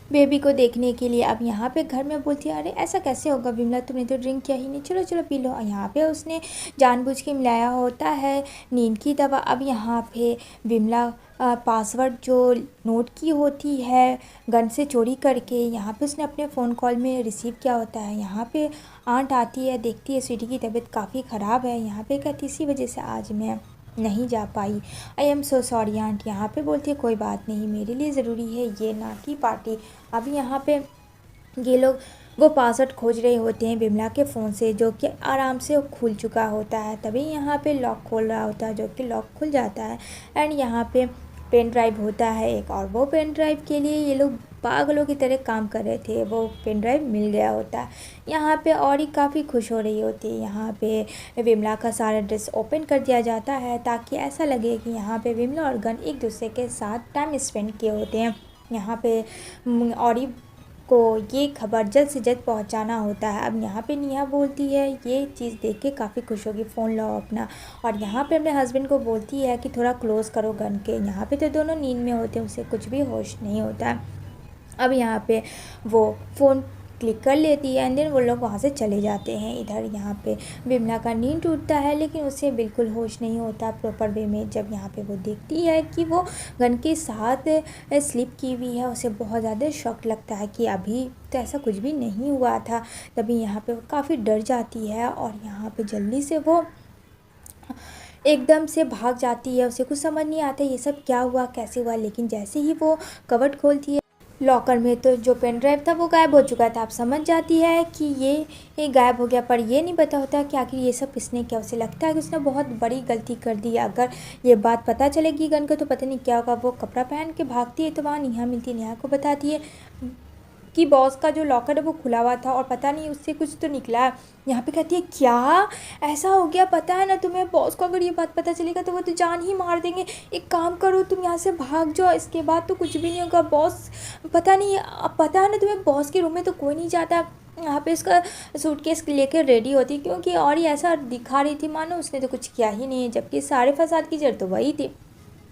बेबी को देखने के लिए। अब यहाँ पे घर में बोलती है अरे ऐसा कैसे होगा विमला, तुमने तो ड्रिंक किया ही नहीं, चलो चलो पी लो। यहाँ पे उसने जानबूझ के मिलाया होता है नींद की दवा। अब यहाँ पे विमला पासवर्ड जो नोट की होती है गन से चोरी करके यहाँ पे उसने अपने फ़ोन कॉल में रिसीव किया होता है। यहाँ पे आंट आती है, देखती है स्वीटी की तबीयत काफ़ी ख़राब है। यहाँ पे कहती इसी वजह से आज मैं नहीं जा पाई, I am so sorry aunt. यहाँ पे बोलती है कोई बात नहीं, मेरे लिए ज़रूरी है ये ना कि पार्टी। अभी यहाँ पे ये लोग वो पासवर्ड खोज रहे होते हैं विमला के फ़ोन से जो कि आराम से खुल चुका होता है। तभी यहाँ पे लॉक खोल रहा होता है जो कि लॉक खुल जाता है एंड यहाँ पे पेन ड्राइव होता है एक, और वो पेन ड्राइव के लिए ये लोग पागलों की तरह काम कर रहे थे, वो पेन ड्राइव मिल गया होता है। यहाँ पे औरी काफ़ी खुश हो रही होती है। यहाँ पे विमला का सारा ड्रेस ओपन कर दिया जाता है ताकि ऐसा लगे कि यहाँ पे विमला और गन एक दूसरे के साथ टाइम स्पेंड किए होते हैं। यहाँ पे औरी को ये खबर जल्द से जल्द पहुंचाना होता है। अब यहाँ पे नेहा बोलती है ये चीज़ देख के काफ़ी खुश होगी, फ़ोन लाओ अपना, और यहाँ पे अपने हस्बैंड को बोलती है कि थोड़ा क्लोज़ करो गन के। यहाँ पे तो दोनों नींद में होते हैं, उसे कुछ भी होश नहीं होता है। अब यहाँ पे वो फ़ोन क्लिक कर लेती है एंड देन वो लोग वहाँ से चले जाते हैं। इधर यहाँ पे विमला का नींद टूटता है लेकिन उसे बिल्कुल होश नहीं होता प्रॉपर वे में। जब यहाँ पे वो देखती है कि वो गन के साथ स्लिप की हुई है, उसे बहुत ज़्यादा शॉक लगता है कि अभी तो ऐसा कुछ भी नहीं हुआ था। तभी यहाँ पे वो काफ़ी डर जाती है और यहाँ पे जल्दी से वो एकदम से भाग जाती है। उसे कुछ समझ नहीं आता ये सब क्या हुआ कैसे हुआ, लेकिन जैसे ही वो कवर्ड खोलती है लॉकर में तो जो पेन ड्राइव था वो गायब हो चुका था। आप समझ जाती है कि ये गायब हो गया, पर ये नहीं पता होता कि आखिर ये सब किसने किया। उसे लगता है कि उसने बहुत बड़ी गलती कर दी। अगर ये बात पता चलेगी गन को तो पता नहीं क्या होगा। वो कपड़ा पहन के भागती है तो वहाँ नेहा मिलती है। नेहा को बताती है कि बॉस का जो लॉकर है वो खुला हुआ था और पता नहीं उससे कुछ तो निकला है। यहाँ पे कहती है क्या ऐसा हो गया, पता है ना तुम्हें, बॉस को अगर ये बात पता चलेगा तो वो तो जान ही मार देंगे। एक काम करो तुम यहाँ से भाग जाओ, इसके बाद तो कुछ भी नहीं होगा। बॉस पता नहीं, अब पता है ना तुम्हें, बॉस के रूम में तो कोई नहीं जाता। यहाँ पे उसका सूटकेस लेकर रेडी होती क्योंकि और ही ऐसा दिखा रही थी मानो उसने तो कुछ किया ही नहीं है, जबकि सारे फसाद की जड़ तो वही थी।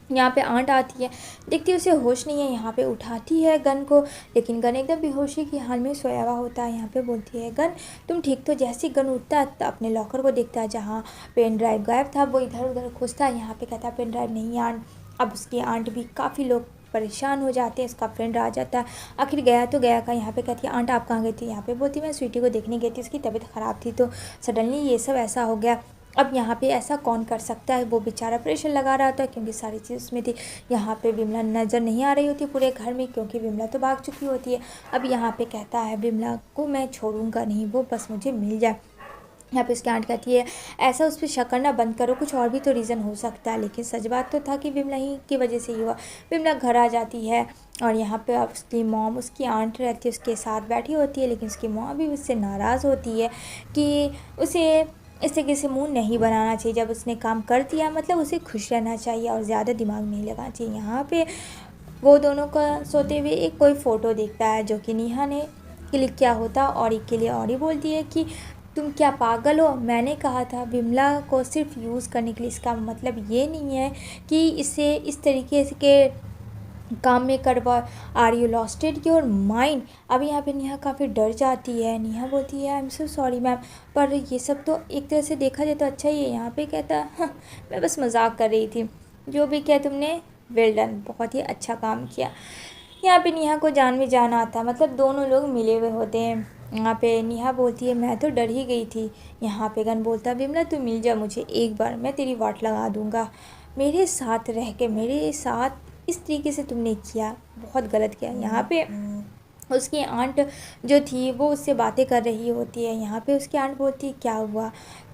यहाँ पे आंट आती है, देखती है उसे होश नहीं है। यहाँ पे उठाती है गन को, लेकिन गन एकदम बेहोशी की हाल में सोया हुआ होता है। यहाँ पे बोलती है गन तुम ठीक तो। जैसे गन उठता है तो अपने लॉकर को देखता है जहाँ पेन ड्राइव गायब था। वो इधर उधर खोजता है, यहाँ पे कहता है पेन ड्राइव नहीं आंट। अब उसकी आंट भी काफ़ी लोग परेशान हो जाते हैं। उसका फ्रेंड आ जाता है, आखिर गया तो गया का। यहाँ पे कहती है आंट आप कहाँ गई थी। यहाँ पे बोलती मैं स्वीटी को देखने गई थी, उसकी तबीयत ख़राब थी तो सडनली ये सब ऐसा हो गया। अब यहाँ पे ऐसा कौन कर सकता है। वो बेचारा प्रेशर लगा रहा था क्योंकि सारी चीज़ उसमें थी। यहाँ पे विमला नज़र नहीं आ रही होती पूरे घर में क्योंकि विमला तो भाग चुकी होती है। अब यहाँ पे कहता है विमला को मैं छोड़ूंगा नहीं, वो बस मुझे मिल जाए। यहाँ पे उसकी आंट कहती है ऐसा उस पर शक करना बंद करो, कुछ और भी तो रीज़न हो सकता है। लेकिन सच बात तो था कि विमला ही की वजह से ही हुआ। विमला घर आ जाती है और यहाँ पे अब उसकी मॉम, उसकी आंट रहती है उसके साथ बैठी होती है, लेकिन उसकी मॉम भी उससे नाराज़ होती है कि उसे इस तरीके से मुंह नहीं बनाना चाहिए। जब उसने काम कर दिया मतलब उसे खुश रहना चाहिए और ज़्यादा दिमाग नहीं लगाना चाहिए। यहाँ पे वो दोनों का सोते हुए एक कोई फ़ोटो देखता है जो कि नेहा ने क्लिक किया होता और एक के लिए और ही बोलती है कि तुम क्या पागल हो, मैंने कहा था विमला को सिर्फ यूज़ करने के लिए। इसका मतलब ये नहीं है कि इसे इस तरीके के काम में करवा। Are you losted your mind. अब यहाँ पे नेहा काफ़ी डर जाती है। नेहा बोलती है I am so sorry ma'am, पर ये सब तो एक तरह से देखा जाए तो अच्छा ही है। यहाँ पे कहता हाँ, मैं बस मजाक कर रही थी, जो भी किया तुमने वेल डन, बहुत ही अच्छा काम किया। यहाँ पे नेहा को जान में जान आता, मतलब दोनों लोग मिले हुए होते हैं। यहाँ पे नेहा बोलती है मैं तो डर ही गई थी। यहाँ पे गन बोलता है विमला तू मिल जा मुझे एक बार, मैं तेरी वाट लगा दूँगा। मेरे साथ रह के मेरे साथ इस तरीके से तुमने किया, बहुत गलत किया। यहाँ पे उसकी आंट जो थी वो उससे बातें कर रही होती है। यहाँ पे उसकी आंट बोलती है क्या हुआ,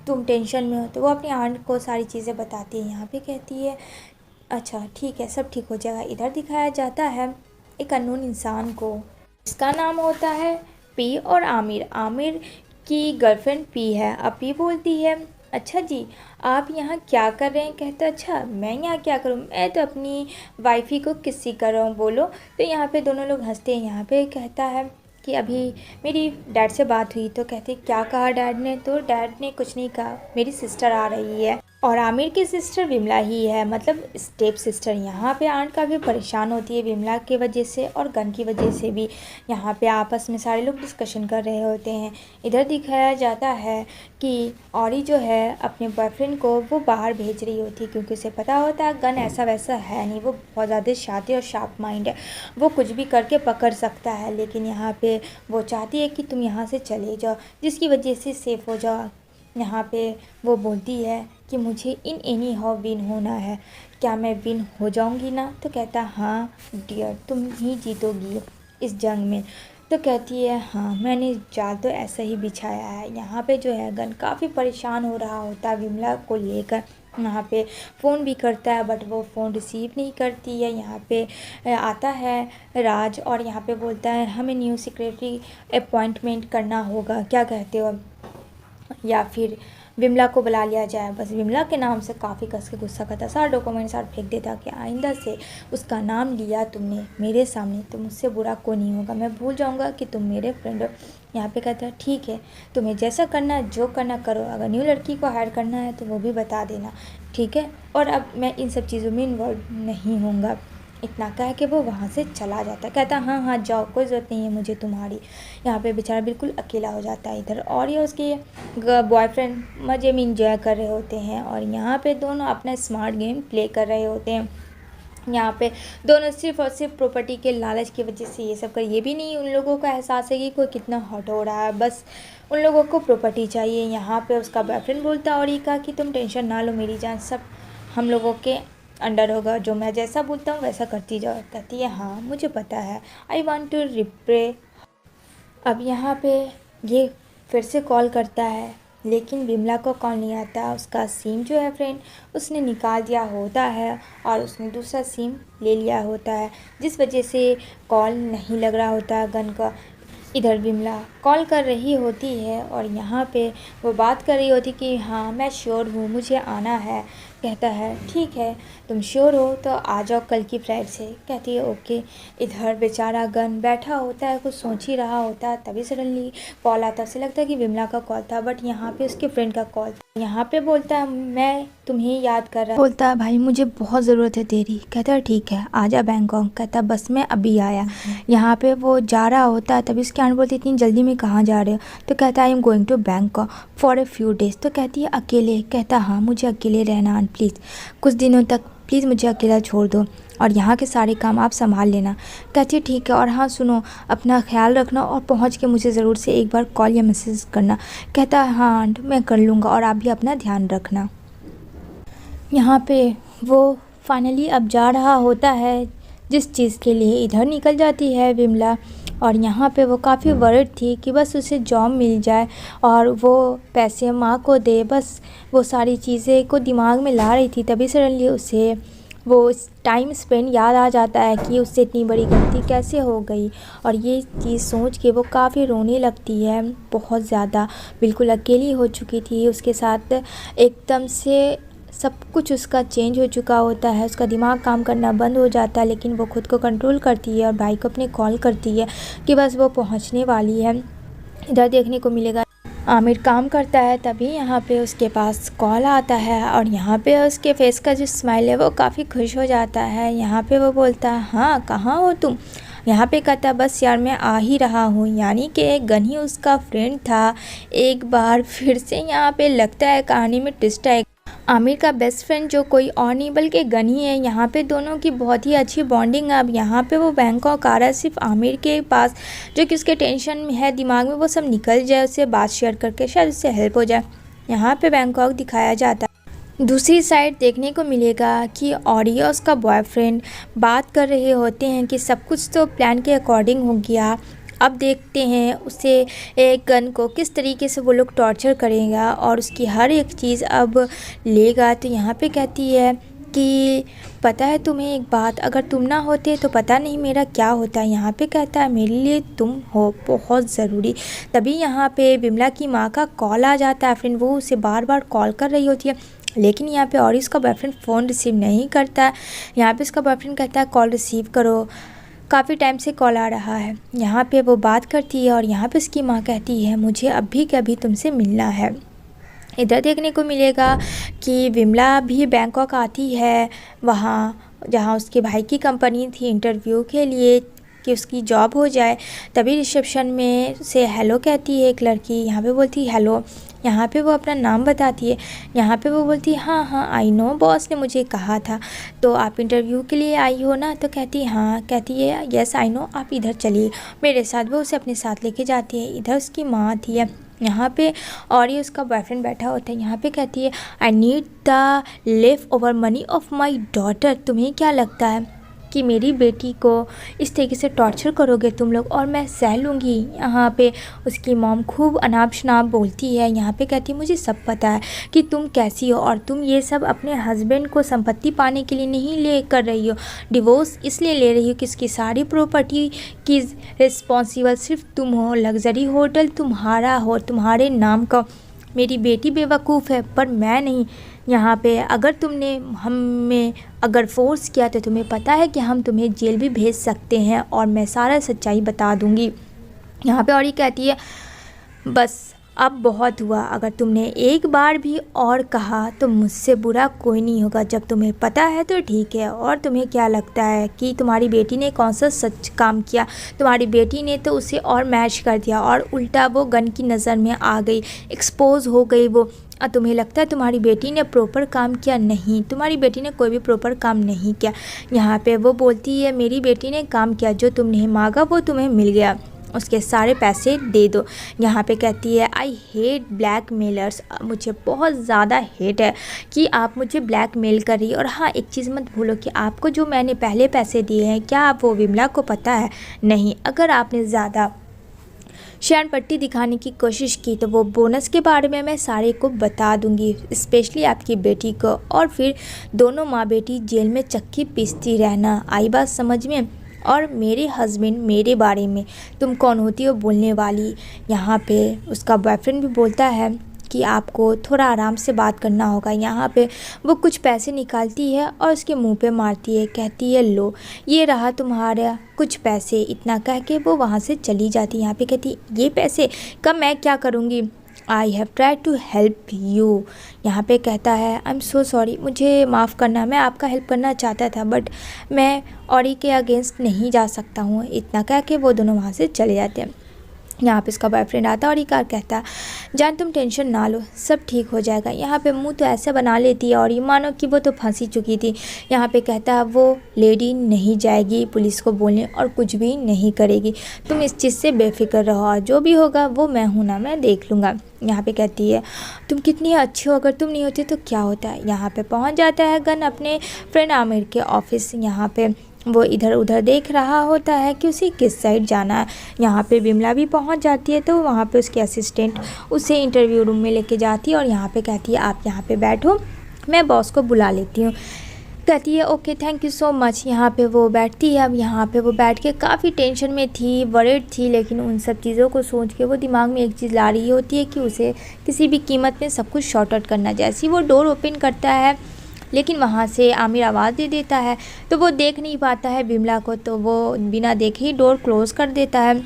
तुम टेंशन में हो, तो वो अपनी आंट को सारी चीज़ें बताती है। यहाँ पे कहती है अच्छा ठीक है सब ठीक हो जाएगा। इधर दिखाया जाता है एक अननोन इंसान को, इसका नाम होता है पी और आमिर। आमिर की गर्लफ्रेंड पी है। अब पी बोलती है अच्छा जी आप यहाँ क्या कर रहे हैं। कहता अच्छा मैं यहाँ क्या करूँ, मैं तो अपनी वाइफी को किसी कर रहा हूँ। बोलो तो यहाँ पे दोनों लोग हंसते हैं। यहाँ पे कहता है कि अभी मेरी डैड से बात हुई, तो कहते क्या कहा डैड ने, तो डैड ने कुछ नहीं कहा, मेरी सिस्टर आ रही है और आमिर की सिस्टर विमला ही है, मतलब स्टेप सिस्टर। यहाँ पे आंट काफ़ी परेशान होती है विमला की वजह से और गन की वजह से भी। यहाँ पे आपस में सारे लोग डिस्कशन कर रहे होते हैं। इधर दिखाया जाता है कि औरी जो है अपने बॉयफ्रेंड को वो बाहर भेज रही होती है क्योंकि उसे पता होता है गन ऐसा वैसा है नहीं, वो बहुत ज़्यादा शातिर और शार्प माइंड है, वो कुछ भी करके पकड़ सकता है। लेकिन यहाँ पे वो चाहती है कि तुम यहाँ से चले जाओ जिसकी वजह से सेफ़ हो जाओ। यहाँ पे वो बोलती है कि मुझे इन एनी हाउ विन होना है, क्या मैं विन हो जाऊँगी ना, तो कहता हाँ डियर तुम ही जीतोगी इस जंग में। तो कहती है हाँ मैंने जाल तो ऐसा ही बिछाया है। यहाँ पे जो है गन काफ़ी परेशान हो रहा होता है विमला को लेकर। यहाँ पे फ़ोन भी करता है बट वो फ़ोन रिसीव नहीं करती है। यहाँ पे आता है राज और यहाँ पे बोलता है हमें न्यू सेक्रेटरी अपॉइंटमेंट करना होगा, क्या कहते हो, या फिर विमला को बुला लिया जाए। बस विमला के नाम से काफ़ी कस के गुस्सा करता, सारा डॉक्यूमेंट सारा फेंक देता कि आइंदा से उसका नाम लिया तुमने मेरे सामने तो मुझसे बुरा कोई नहीं होगा, मैं भूल जाऊंगा कि तुम मेरे फ्रेंड हो। यहाँ पे कहता है ठीक है तुम्हें जैसा करना है जो करना करो, अगर न्यू लड़की को हायर करना है तो वो भी बता देना ठीक है, और अब मैं इन सब चीज़ों में इन्वॉल्व नहीं होऊंगा। इतना कह के वो वहाँ से चला जाता है। कहता हाँ हाँ जाओ कोई ज़रूरत नहीं है मुझे तुम्हारी। यहाँ पे बेचारा बिल्कुल अकेला हो जाता है इधर, और ये उसके बॉयफ्रेंड मज़े में इंजॉय कर रहे होते हैं और यहाँ पे दोनों अपना स्मार्ट गेम प्ले कर रहे होते हैं। यहाँ पे दोनों सिर्फ और सिर्फ प्रॉपर्टी के लालच की वजह से ये सब कर, ये भी नहीं उन लोगों का एहसास है कि कोई कितना हॉट हो रहा है, बस उन लोगों को प्रॉपर्टी चाहिए। यहाँ पे उसका बॉयफ्रेंड बोलता है और ये कहा कि तुम टेंशन ना लो मेरी जान, सब हम लोगों के अंडर होगा, जो मैं जैसा बोलता हूँ वैसा करती जाओ। कहती है हाँ मुझे पता है, आई वॉन्ट टू रिप्रे। अब यहाँ पे ये फिर से कॉल करता है, लेकिन विमला को कॉल नहीं आता। उसका सिम जो है फ्रेंड उसने निकाल दिया होता है और उसने दूसरा सिम ले लिया होता है, जिस वजह से कॉल नहीं लग रहा होता गन का। इधर विमला कॉल कर रही होती है और यहाँ पे वो बात कर रही होती कि हाँ मैं श्योर हूँ, मुझे आना है। कहता है ठीक है तुम श्योर हो तो आ जाओ कल की फ्लाइट से। कहती है ओके। इधर बेचारा गन बैठा होता है, कुछ सोच ही रहा होता है, तभी सडनली कॉल आता है। उसे लगता है कि विमला का कॉल था, बट यहाँ पे उसके फ्रेंड का कॉल था। यहाँ पे बोलता है मैं तुम्हें याद कर रहा। बोलता है भाई मुझे बहुत ज़रूरत है तेरी। कहता है ठीक है आजा बैंकॉक। कहता है बस मैं अभी आया। यहाँ पे वो जा रहा होता है, तभी उसकी आंट बोलती है इतनी जल्दी में कहाँ जा रहे हो। तो कहता है I am going to Bangkok for a few days. तो कहती है अकेले। कहता हाँ मुझे अकेले रहना प्लीज़, कुछ दिनों तक प्लीज़ मुझे अकेला छोड़ दो और यहाँ के सारे काम आप संभाल लेना। कहती है ठीक है, और हाँ सुनो अपना ख्याल रखना और पहुँच के मुझे ज़रूर से एक बार कॉल या मैसेज करना। कहता है हाँ आंट मैं कर लूँगा और आप भी अपना ध्यान रखना। यहाँ पे वो फाइनली अब जा रहा होता है जिस चीज़ के लिए। इधर निकल जाती है विमला और यहाँ पे वो काफ़ी वरिड थी कि बस उसे जॉब मिल जाए और वो पैसे माँ को दे, बस वो सारी चीज़ें को दिमाग में ला रही थी। तभी सडनली उसे वो टाइम स्पेंड याद आ जाता है कि उससे इतनी बड़ी गलती कैसे हो गई, और ये चीज़ सोच के वो काफ़ी रोने लगती है बहुत ज़्यादा। बिल्कुल अकेली हो चुकी थी, उसके साथ एकदम से सब कुछ उसका चेंज हो चुका होता है, उसका दिमाग काम करना बंद हो जाता है। लेकिन वो खुद को कंट्रोल करती है और भाई को अपने कॉल करती है कि बस वो पहुंचने वाली है। इधर देखने को मिलेगा आमिर काम करता है, तभी यहाँ पे उसके पास कॉल आता है और यहाँ पे उसके फेस का जो स्माइल है वो काफ़ी खुश हो जाता है। यहाँ पे वो बोलता है हाँ कहाँ हो तुम। यहाँ पे कहता बस यार मैं आ ही रहा हूँ, यानी कि गन ही उसका फ्रेंड था। एक बार फिर से यहाँ पे लगता है कहानी में ट्विस्ट है। आमिर का बेस्ट फ्रेंड जो कोई और नहीं बल्कि गन ही है। यहाँ पे दोनों की बहुत ही अच्छी बॉन्डिंग है। अब यहाँ पे वो बैंकॉक आ रहा है सिर्फ आमिर के पास, जो कि उसके टेंशन में है दिमाग में, वो सब निकल जाए, उससे बात शेयर करके शायद उससे हेल्प हो जाए। यहाँ पे बैंकॉक दिखाया जाता है। दूसरी साइड देखने को मिलेगा कि ऑडी और उसका बॉयफ्रेंड बात कर रहे होते हैं कि सब कुछ तो प्लान के अकॉर्डिंग हो गया, अब देखते हैं उसे एक गन को किस तरीके से वो लोग टॉर्चर करेगा और उसकी हर एक चीज़ अब लेगा। तो यहाँ पे कहती है कि पता है तुम्हें एक बात, अगर तुम ना होते तो पता नहीं मेरा क्या होता। यहाँ पे कहता है मेरे लिए तुम हो बहुत ज़रूरी। तभी यहाँ पे विमला की माँ का कॉल आ जाता है। फ्रेंड वो उसे बार बार कॉल कर रही होती है, लेकिन यहाँ पे और इसका बॉयफ्रेंड फ़ोन रिसीव नहीं करता है। यहाँ पे इसका बॉयफ्रेंड कहता है कॉल रिसीव करो, काफ़ी टाइम से कॉल आ रहा है। यहाँ पे वो बात करती है और यहाँ पे उसकी माँ कहती है मुझे अभी के अभी तुमसे मिलना है। इधर देखने को मिलेगा कि विमला भी बैंकॉक आती है, वहाँ जहाँ उसके भाई की कंपनी थी इंटरव्यू के लिए कि उसकी जॉब हो जाए। तभी रिसेप्शन में से हेलो कहती है एक लड़की। यहाँ पे बोलती है हेलो। यहाँ पे वो अपना नाम बताती है। यहाँ पे वो बोलती है हाँ आई नो, बॉस ने मुझे कहा था तो आप इंटरव्यू के लिए आई हो ना। तो कहती है हाँ। कहती है यस आई नो, आप इधर चलिए मेरे साथ। वो उसे अपने साथ लेके जाती है। इधर उसकी माँ आती है यहाँ पे और ये उसका बॉयफ्रेंड बैठा होता है। यहाँ पे कहती है I need the left over money of my daughter. तुम्हें क्या लगता है कि मेरी बेटी को इस तरीके से टॉर्चर करोगे तुम लोग और मैं सह लूँगी। यहाँ पे उसकी मॉम खूब अनाप शनाप बोलती है। यहाँ पे कहती है मुझे सब पता है कि तुम कैसी हो और तुम ये सब अपने हस्बैंड को संपत्ति पाने के लिए नहीं ले कर रही हो, डिवोर्स इसलिए ले रही हो कि इसकी सारी प्रॉपर्टी की रिस्पॉन्सिबल सिर्फ तुम हो, लग्जरी होटल तुम्हारा हो, तुम्हारे नाम का। मेरी बेटी बेवकूफ़ है पर मैं नहीं। यहाँ पे अगर तुमने हमें अगर फोर्स किया तो तुम्हें पता है कि हम तुम्हें जेल भी भेज सकते हैं और मैं सारा सच्चाई बता दूँगी। यहाँ पे और ये कहती है बस अब बहुत हुआ, अगर तुमने एक बार भी और कहा तो मुझसे बुरा कोई नहीं होगा। जब तुम्हें पता है तो ठीक है। और तुम्हें क्या लगता है कि तुम्हारी बेटी ने कौन सा सच काम किया? तुम्हारी बेटी ने तो उसे और मैच कर दिया और उल्टा वो गन की नज़र में आ गई, एक्सपोज हो गई वो। तुम्हें लगता है तुम्हारी बेटी ने प्रॉपर काम किया? नहीं, तुम्हारी बेटी ने कोई भी प्रॉपर काम नहीं किया। यहाँ पे वो बोलती है मेरी बेटी ने काम किया, जो तुमने मांगा वो तुम्हें मिल गया। उसके सारे पैसे दे दो। यहाँ पे कहती है आई हेट ब्लैक मेलर्स, मुझे बहुत ज़्यादा हेट है कि आप मुझे ब्लैक मेल कर रही है। और हाँ, एक चीज़ मत भूलो कि आपको जो मैंने पहले पैसे दिए हैं, क्या आप वो विमला को पता है? नहीं, अगर आपने ज़्यादा शैनपट्टी दिखाने की कोशिश की तो वो बोनस के बारे में मैं सारे को बता दूंगी, स्पेशली आपकी बेटी को, और फिर दोनों माँ बेटी जेल में चक्की पीसती रहना। आई बात समझ में? और मेरे हस्बैंड मेरे बारे में तुम कौन होती हो बोलने वाली? यहाँ पे उसका बॉयफ्रेंड भी बोलता है कि आपको थोड़ा आराम से बात करना होगा। यहाँ पे वो कुछ पैसे निकालती है और उसके मुंह पे मारती है, कहती है लो ये रहा तुम्हारा कुछ पैसे। इतना कह के वो वहाँ से चली जाती है। यहाँ पे कहती है ये पैसे कब मैं क्या करूँगी? I have try to help you. यहाँ पे कहता है आई एम सो सॉरी, मुझे माफ़ करना, मैं आपका हेल्प करना चाहता था बट मैं औरी के अगेंस्ट नहीं जा सकता हूँ। इतना कह के वो दोनों वहाँ से चले जाते हैं। यहाँ पे इसका बॉयफ्रेंड आता है और ये कहता है जान तुम टेंशन ना लो, सब ठीक हो जाएगा। यहाँ पे मुंह तो ऐसे बना लेती है और ये मानो कि वो तो फंसी चुकी थी। यहाँ पे कहता है वो लेडी नहीं जाएगी पुलिस को बोलने और कुछ भी नहीं करेगी, तुम इस चीज़ से बेफिक्र रहो और जो भी होगा वो मैं हूँ ना, मैं देख लूँगा। यहाँ पे कहती है तुम कितनी अच्छी हो, अगर तुम नहीं होती तो क्या होता है। यहाँ पे पहुँच जाता है गन अपने फ्रेंड आमिर के ऑफिस। यहाँ पे वो इधर उधर देख रहा होता है कि उसे किस साइड जाना है। यहाँ पे विमला भी पहुँच जाती है तो वहाँ पे उसकी असिस्टेंट उसे इंटरव्यू रूम में लेके जाती है और यहाँ पे कहती है आप यहाँ पे बैठो, मैं बॉस को बुला लेती हूँ। कहती है okay thank you so much. यहाँ पे वो बैठती है। अब यहाँ पे वो बैठ के काफ़ी टेंशन में थी, वरीड थी, लेकिन उन सब चीज़ों को सोच के वो दिमाग में एक चीज़ ला रही होती है कि उसे किसी भी कीमत में सब कुछ शॉर्ट आउट करना। जैसे ही वो डोर ओपन करता है लेकिन वहाँ से आमिर आवाज़ दे देता है तो वो देख नहीं पाता है विमला को, तो वो बिना देखे ही डोर क्लोज़ कर देता है।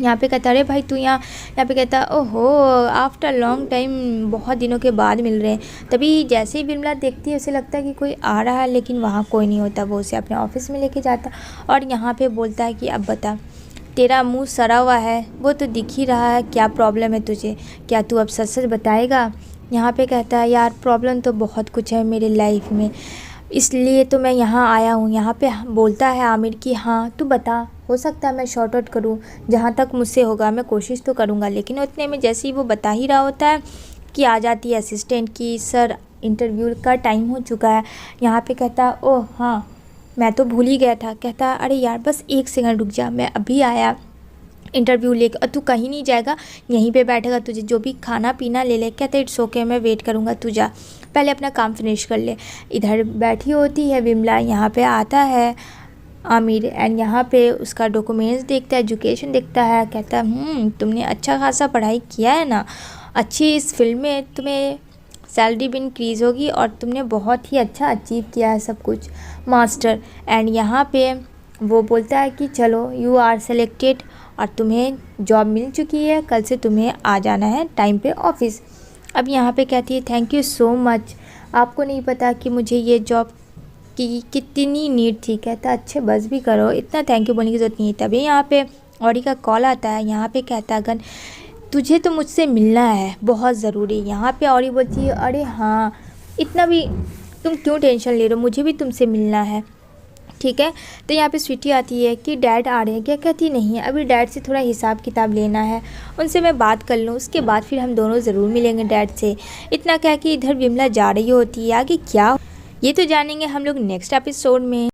यहाँ पे कहता अरे भाई तू यहाँ पे कहता ओहो आफ्टर लॉन्ग टाइम, बहुत दिनों के बाद मिल रहे हैं। तभी जैसे ही विमला देखती है उसे लगता है कि कोई आ रहा है, लेकिन वहाँ कोई नहीं होता। वो उसे अपने ऑफिस में लेके जाता और यहाँ पे बोलता है कि अब बता, तेरा मुंह सड़ा हुआ है वो तो दिख ही रहा है, क्या प्रॉब्लम है तुझे, क्या तू अब सच सच बताएगा? यहाँ पे कहता है यार प्रॉब्लम तो बहुत कुछ है मेरे लाइफ में, इसलिए तो मैं यहाँ आया हूँ। यहाँ पे बोलता है आमिर कि हाँ तू बता, हो सकता है मैं शॉर्ट आउट करूँ, जहाँ तक मुझसे होगा मैं कोशिश तो करूँगा। लेकिन उतने में जैसे ही वो बता ही रहा होता है कि आ जाती है असिस्टेंट की सर इंटरव्यू का टाइम हो चुका है। यहाँ पे कहता ओह हाँ मैं तो भूल ही गया था। कहता अरे यार बस 1 सेकंड रुक जा, मैं अभी आया इंटरव्यू लेकर, और तू कहीं नहीं जाएगा, यहीं पे बैठेगा, तुझे जो भी खाना पीना ले ले। कहते इट्स ओके मैं वेट करूँगा, तू जा पहले अपना काम फिनिश कर ले। इधर बैठी होती है विमला। यहाँ पे आता है आमिर एंड यहाँ पे उसका डॉक्यूमेंट्स देखता है, एजुकेशन देखता है। कहता तुमने अच्छा खासा पढ़ाई किया है ना, अच्छी इस फील्ड में तुम्हें सैलरी भी इंक्रीज़ होगी और तुमने बहुत ही अच्छा अचीव किया है सब कुछ, मास्टर। एंड यहाँ पे वो बोलता है कि चलो यू आर सेलेक्टेड और तुम्हें जॉब मिल चुकी है, कल से तुम्हें आ जाना है टाइम पे ऑफिस। अब यहाँ पे कहती है थैंक यू सो मच, आपको नहीं पता कि मुझे ये जॉब की कितनी नीड थी। कहता अच्छे बस भी करो, इतना थैंक यू बोलने की ज़रूरत नहीं है। तभी यहाँ पे औरी का कॉल आता है। यहाँ पे कहता है गन तुझे तो मुझसे मिलना है बहुत ज़रूरी। यहाँ पे औरी बोलती है अरे हाँ इतना भी तुम क्यों टेंशन ले रहे हो, मुझे भी तुमसे मिलना है, ठीक है। तो यहाँ पे स्वीटी आती है कि डैड आ रहे हैं क्या? कहती नहीं है, अभी डैड से थोड़ा हिसाब किताब लेना है, उनसे मैं बात कर लूँ, उसके बाद फिर हम दोनों ज़रूर मिलेंगे डैड से। इतना क्या कि इधर विमला जा रही होती है, आगे क्या ये तो जानेंगे हम लोग नेक्स्ट एपिसोड में।